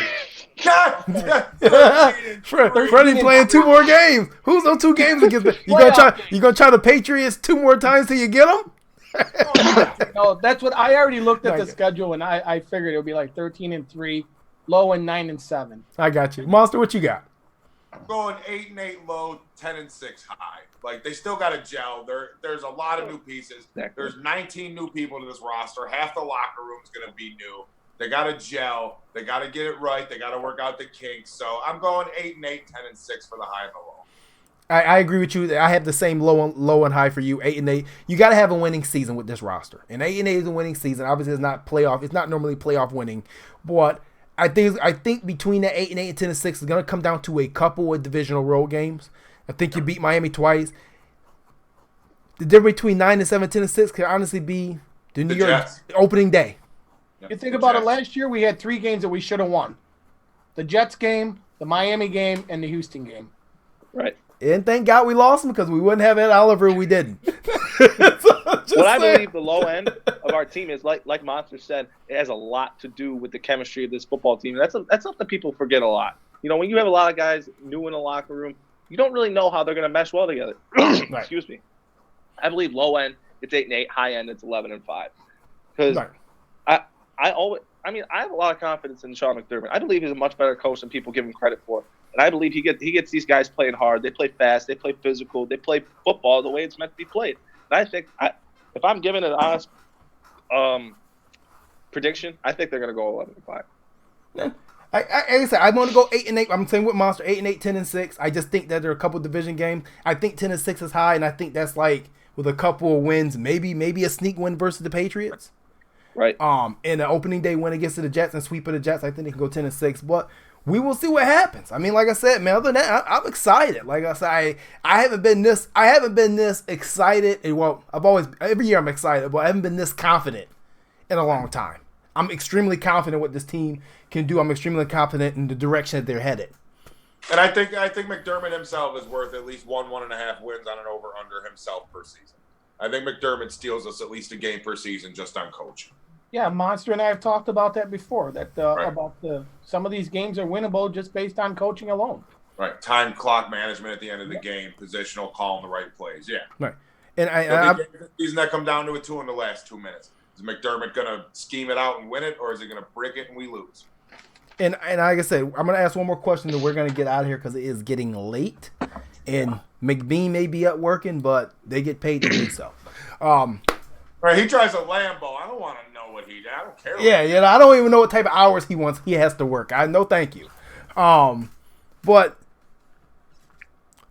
Freddie playing 2 more games. Who's on 2 games against the, you gonna try the Patriots 2 more times till you get them? No, that's what I already looked at the Okay. schedule and I figured it would be like 13-3, low and 9-7. I got you. Monster, what you got? I'm going 8-8 low, 10-6 high. Like, they still got to gel. There's a lot of new pieces. Exactly. There's 19 new people to this roster. Half the locker room is going to be new. They got to gel. They got to get it right. They got to work out the kinks. So I'm going 8-8, 10-6 for the high and the low. I agree with you. I have the same low and high for you, 8-8. You got to have a winning season with this roster, and 8-8 is a winning season. Obviously, it's not playoff. It's not normally playoff winning, but I think between that 8-8 and 10-6 is going to come down to a couple of divisional road games. I think you beat Miami twice. The difference between 9-7, 10-6 could honestly be the New York Jets. opening day. You think about it, last year we had 3 games that we should have won. The Jets game, the Miami game, and the Houston game. Right. And thank God we lost them because we wouldn't have Ed Oliver if we didn't. What I believe the low end of our team is, like Monster said, it has a lot to do with the chemistry of this football team. That's something people forget a lot. You know, when you have a lot of guys new in the locker room, you don't really know how they're going to mesh well together. Right. Excuse me. I believe low end, it's 8-8. High end, it's 11-5. Because Right. I have a lot of confidence in Sean McDermott. I believe he's a much better coach than people give him credit for. And I believe he gets these guys playing hard. They play fast. They play physical. They play football the way it's meant to be played. And I think if I'm giving an honest prediction, I think they're going to go 11-5. Yeah. Like I said, I'm going to go 8-8. I'm saying with Monster 8-8, 10-6. I just think that there are a couple division games. I think 10-6 is high, and I think that's like with a couple of wins, maybe a sneak win versus the Patriots. Right. In the opening day win against the Jets and sweep of the Jets, I think they can go 10-6. But we will see what happens. I mean, like I said, man, other than that, I'm excited. Like I said, I haven't been this excited. Well, every year I'm excited, but I haven't been this confident in a long time. I'm extremely confident what this team can do. I'm extremely confident in the direction that they're headed. And I think McDermott himself is worth at least 1.5 wins on an over-under himself per season. I think McDermott steals us at least a game per season just on coaching. Yeah, Monster and I have talked about that before. Right. About some of these games are winnable just based on coaching alone. Right, time clock management at the end of the game, positional, calling the right plays. Yeah, Right. And the season that come down to it too in the last 2 minutes. Is McDermott gonna scheme it out and win it, or is he gonna brick it and we lose? And like I said, I'm gonna ask one more question that we're gonna get out of here because it is getting late, and McBeane may be up working, but they get paid to do so. Right, he drives a Lambo. I don't want to know what he did. I don't care. Yeah, I don't even know what type of hours he has to work. I know, thank you. But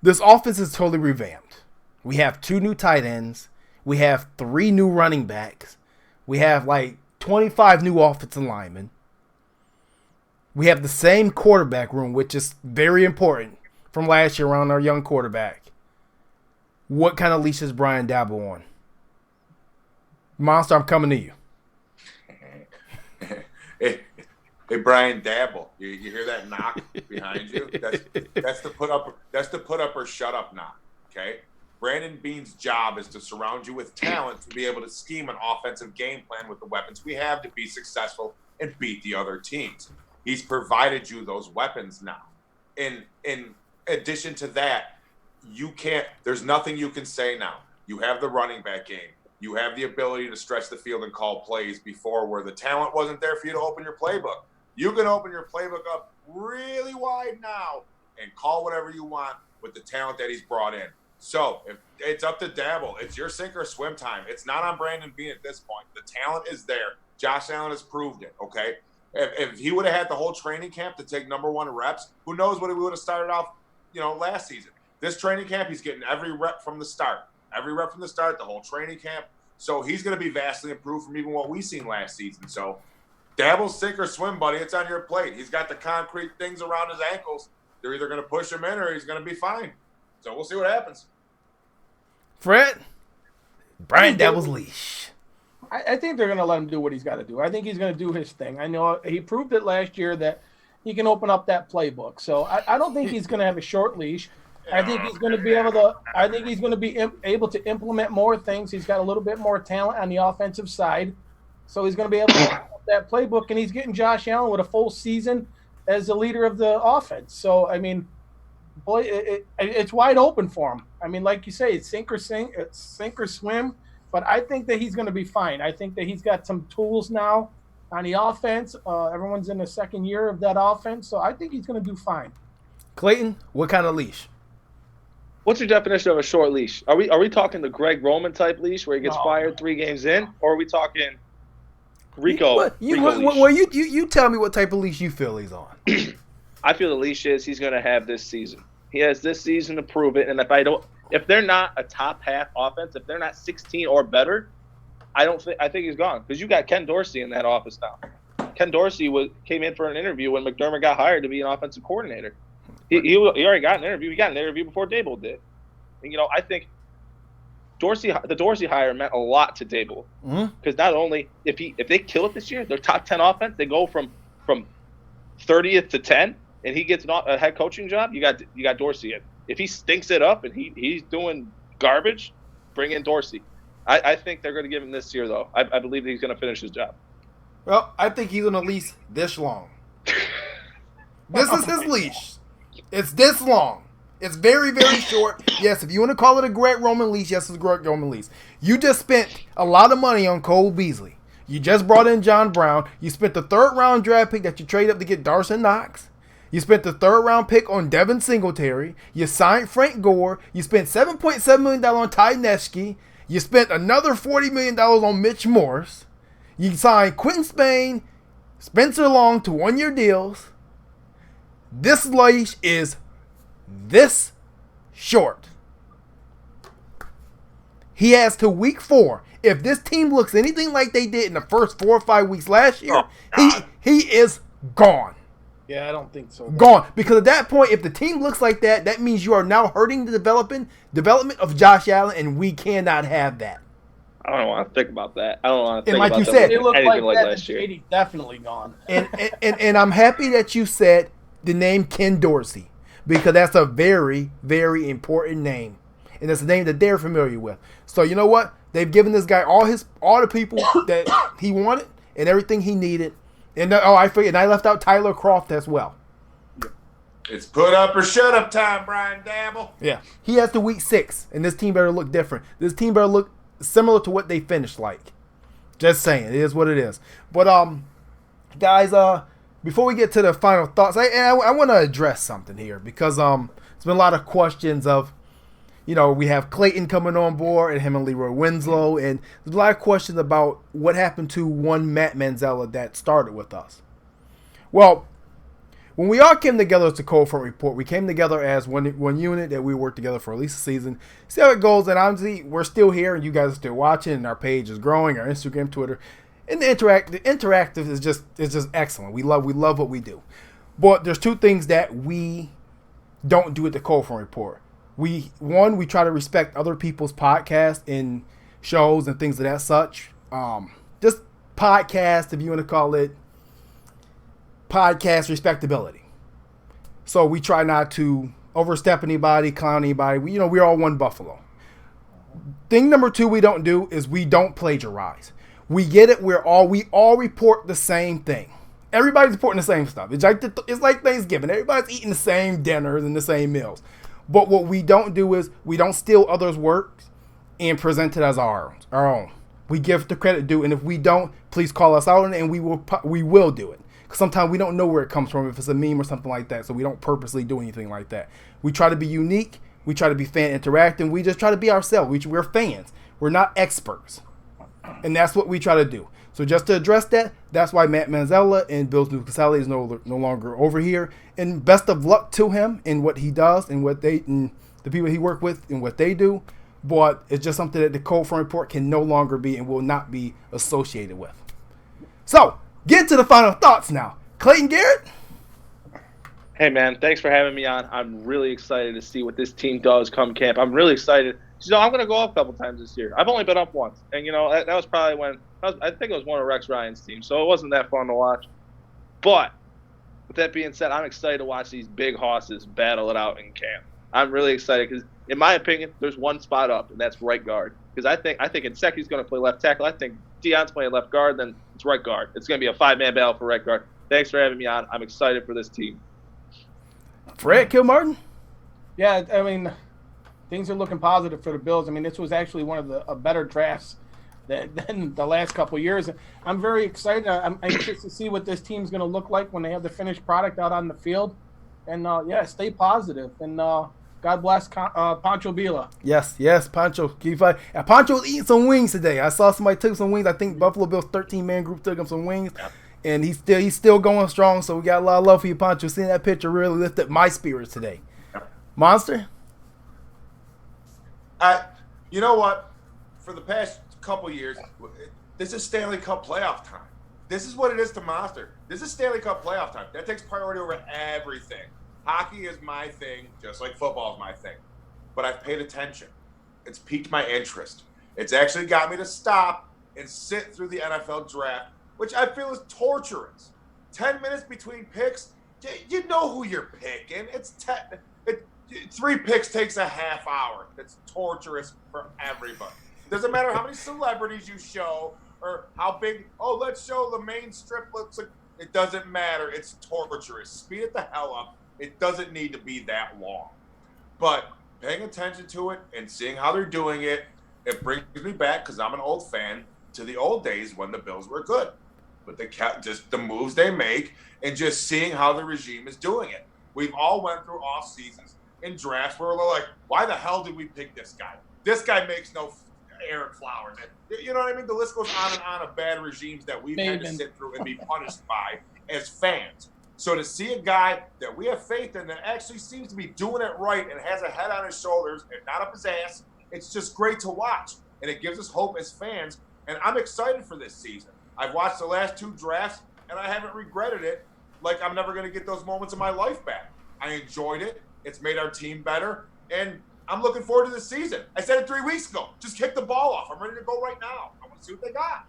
this offense is totally revamped. We have 2 new tight ends. We have 3 new running backs. We have like 25 new offensive linemen. We have the same quarterback room, which is very important from last year around our young quarterback. What kind of leash is Brian Dabble on? Monster, I'm coming to you. Hey, Brian Dabble, you hear that knock behind you? That's the put up or shut up knock. Okay. Brandon Beane's job is to surround you with talent to be able to scheme an offensive game plan with the weapons we have to be successful and beat the other teams. He's provided you those weapons now. In addition to that, there's nothing you can say now. You have the running back game. You have the ability to stretch the field and call plays before where the talent wasn't there for you to open your playbook. You can open your playbook up really wide now and call whatever you want with the talent that he's brought in. So if it's up to Dabble. It's your sink or swim time. It's not on Brandon Beane at this point. The talent is there. Josh Allen has proved it, okay? If he would have had the whole training camp to take number 1 reps, who knows what he would have started off, last season. This training camp, he's getting every rep from the start. The whole training camp. So he's going to be vastly improved from even what we seen last season. So Dabble's sink or swim, buddy. It's on your plate. He's got the concrete things around his ankles. They're either going to push him in or he's going to be fine. So we'll see what happens. Fred, Brian Dabble's leash. I think they're going to let him do what he's got to do. I think he's going to do his thing. I know he proved it last year that he can open up that playbook. So I don't think he's going to have a short leash. I think he's going to be able to. I think he's going to be able to implement more things. He's got a little bit more talent on the offensive side, so he's going to be able to open up that playbook. And he's getting Josh Allen with a full season as the leader of the offense. So I mean, it's wide open for him. I mean, like you say, it's sink or swim. But I think that he's going to be fine. I think that he's got some tools now on the offense. Everyone's in the second year of that offense, so I think he's going to do fine. Clayton, what kind of leash? What's your definition of a short leash? Are we talking the Greg Roman type leash where he gets fired 3 games in, or are we talking Rico. You tell me what type of leash you feel he's on. I feel the leash is he's going to have this season. He has this season to prove it. And if they're not a top half offense, if they're not 16 or better, I think he's gone, because you got Ken Dorsey in that office now. Ken Dorsey came in for an interview when McDermott got hired to be an offensive coordinator. He already got an interview. He got an interview before Dable did. And, I think the Dorsey hire meant a lot to Dable, because not only if they kill it this year, their top 10 offense, they go from 30th to 10, and he gets a head coaching job. You got Dorsey in. If he stinks it up and he's doing garbage, bring in Dorsey. I think they're going to give him this year, though. I believe that he's going to finish his job. Well, I think he's on a leash this long. This is his leash. It's this long. It's very, very short. Yes, if you want to call it a Greg Roman leash, yes, it's a Greg Roman leash. You just spent a lot of money on Cole Beasley. You just brought in John Brown. You spent the 3rd-round draft pick that you traded up to get Dawson Knox. You spent the 3rd-round pick on Devon Singletary. You signed Frank Gore. You spent $7.7 million on Ty Neshke. You spent another $40 million on Mitch Morse. You signed Quentin Spain, Spencer Long to 1-year deals. This leash is this short. He has to week 4. If this team looks anything like they did in the first 4 or 5 weeks last year, he is gone. Yeah, I don't think so. Gone. Because at that point, if the team looks like that, that means you are now hurting the development of Josh Allen, and we cannot have that. I don't want to think about that. I don't want to think like about you that. said, They look anything like like that, last year. JD definitely gone. And I'm happy that you said the name Ken Dorsey, because that's a very, very important name. And it's a name that they're familiar with. So you know what? They've given this guy all the people that he wanted and everything he needed. And I forget, and I left out Tyler Croft as well. It's put up or shut up time, Brian Dabble. Yeah. He has to week 6, and this team better look different. This team better look similar to what they finished like. Just saying, it is what it is. But guys, before we get to the final thoughts, I want to address something here, because there's been a lot of questions of, we have Clayton coming on board and him and Leroy Winslow, and there's a lot of questions about what happened to one Matt Manzella that started with us. Well, when we all came together as the Cold Front Report, we came together as one unit that we worked together for at least a season. See how it goes, and honestly, we're still here, and you guys are still watching, and our page is growing, our Instagram, Twitter, and the interactive is just excellent. We love what we do. But there's 2 things that we don't do at the Cold Front Report. We try to respect other people's podcasts and shows and things of that such. Just podcast, if you want to call it, podcast respectability. So we try not to overstep anybody, clown anybody. We're all one Buffalo. Thing number 2 we don't do is we don't plagiarize. We get it. We all report the same thing. Everybody's reporting the same stuff. It's like Thanksgiving. Everybody's eating the same dinners and the same meals. But what we don't do is we don't steal others' works and present it as our own. We give the credit due, and if we don't, please call us out, and we will do it. Because sometimes we don't know where it comes from, if it's a meme or something like that, so we don't purposely do anything like that. We try to be unique. We try to be fan interactive. We just try to be ourselves. We're fans. We're not experts. And that's what we try to do. So just to address that, that's why Matt Manzella and Bill's New Casale is no longer over here. And best of luck to him in what he does and the people he work with and what they do. But it's just something that the Cold Front Report can no longer be and will not be associated with. So, get to the final thoughts now. Clayton Garrett? Hey, man, thanks for having me on. I'm really excited to see what this team does come camp. I'm really excited. I'm going to go up a couple times this year. I've only been up once. And, that was probably when I think it was one of Rex Ryan's teams. So it wasn't that fun to watch. But with that being said, I'm excited to watch these big horses battle it out in camp. I'm really excited because, in my opinion, there's one spot up, and that's right guard. Because I think Insecki's going to play left tackle. I think Deion's playing left guard, then it's right guard. It's going to be a 5-man battle for right guard. Thanks for having me on. I'm excited for this team. Fred Kilmartin? Yeah, I mean, things are looking positive for the Bills. I mean, this was actually one of the better drafts than the last couple of years. I'm very excited. I'm anxious to see what this team's going to look like when they have the finished product out on the field. And, stay positive. And God bless Pancho Villa. Yes, Pancho. And Pancho's eating some wings today. I saw somebody took some wings. I think Buffalo Bill's 13-man group took him some wings. Yep. And he's still going strong, so we got a lot of love for you, Pancho. Seeing that picture really lifted my spirits today. Yep. Monster? You know what? For the past couple years, this is Stanley Cup playoff time. This is what it is to Monster. This is Stanley Cup playoff time. That takes priority over everything. Hockey is my thing, just like football is my thing. But I've paid attention. It's piqued my interest. It's actually got me to stop and sit through the NFL draft, which I feel is torturous. 10 minutes between picks, you know who you're picking. It's 3 picks takes a half hour. It's torturous for everybody. Doesn't matter how many celebrities you show or how big, let's show the main strip looks like. It doesn't matter. It's torturous. Speed it the hell up. It doesn't need to be that long. But paying attention to it and seeing how they're doing it, it brings me back, because I'm an old fan, to the old days when the Bills were good. But just the moves they make and just seeing how the regime is doing it. We've all went through off seasons and drafts where we're like, why the hell did we pick this guy? This guy makes no Aaron Flowers. You know what I mean? The list goes on and on of bad regimes that we've had to sit through and be punished by as fans. So to see a guy that we have faith in that actually seems to be doing it right and has a head on his shoulders and not up his ass, it's just great to watch. And it gives us hope as fans. And I'm excited for this season. I've watched the last 2 drafts, and I haven't regretted it like I'm never going to get those moments in my life back. I enjoyed it. It's made our team better. And I'm looking forward to this season. I said it 3 weeks ago. Just kick the ball off. I'm ready to go right now. I want to see what they got.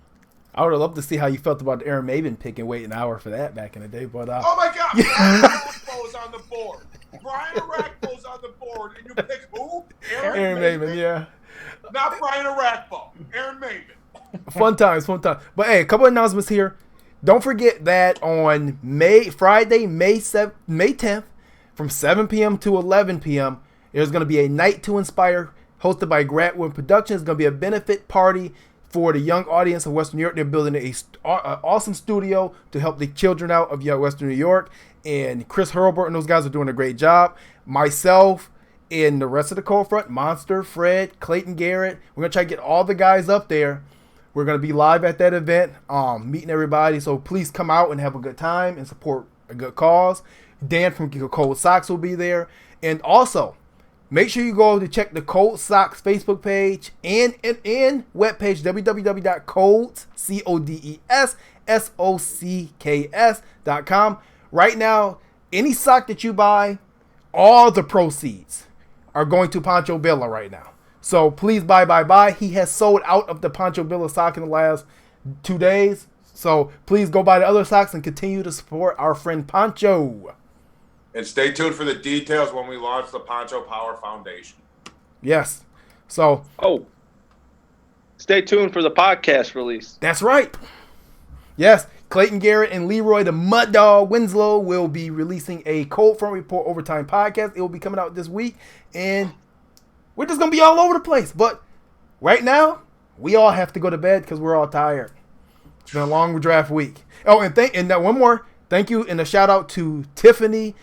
I would have loved to see how you felt about Aaron Maven pick and wait an hour for that back in the day. But oh my God, Brian Arakpo's on the board. Brian Arakpo's on the board, and you pick who? Aaron Maven, yeah. Not Brian Arakpo. Aaron Maven. Fun times. But hey, a couple of announcements here. Don't forget that on Friday, May 10th, from 7 p.m. to 11 p.m., there's going to be a Night to Inspire hosted by Gratwood Productions. It's going to be a benefit party for the young audience of Western New York. They're building an awesome studio to help the children out of Western New York. And Chris Hurlburt and those guys are doing a great job. Myself and the rest of the cold front, Monster, Fred, Clayton Garrett, we're going to try to get all the guys up there. We're going to be live at that event, meeting everybody. So please come out and have a good time and support a good cause. Dan from Cold Sox will be there. And also, make sure you go to check the Cold Sox Facebook page and webpage, www.codessocs.com. Right now, any sock that you buy, all the proceeds are going to Pancho Villa right now. So please buy. He has sold out of the Pancho Villa sock in the last 2 days. So please go buy the other socks and continue to support our friend Pancho. And stay tuned for the details when we launch the Pancho Power Foundation. Yes. So. Oh. Stay tuned for the podcast release. That's right. Yes. Clayton Garrett and Leroy, the Mud Dog Winslow, will be releasing a Cold Front Report Overtime podcast. It will be coming out this week. And we're just going to be all over the place. But right now, we all have to go to bed because we're all tired. It's been a long draft week. Oh, and one more. Thank you and a shout out to Tiffany,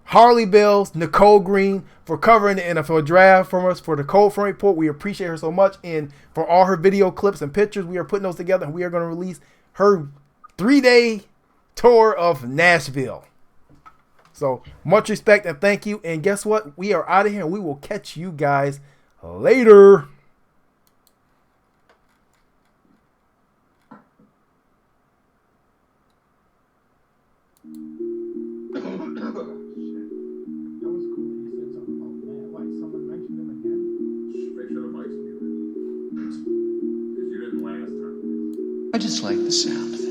Harley Bills, Nicole Green for covering the NFL draft for us for the Cold Front Report. We appreciate her so much. And for all her video clips and pictures, we are putting those together. And we are going to release her 3-day tour of Nashville. So much respect and thank you. And guess what? We are out of here and we will catch you guys later. I just like the sound of it.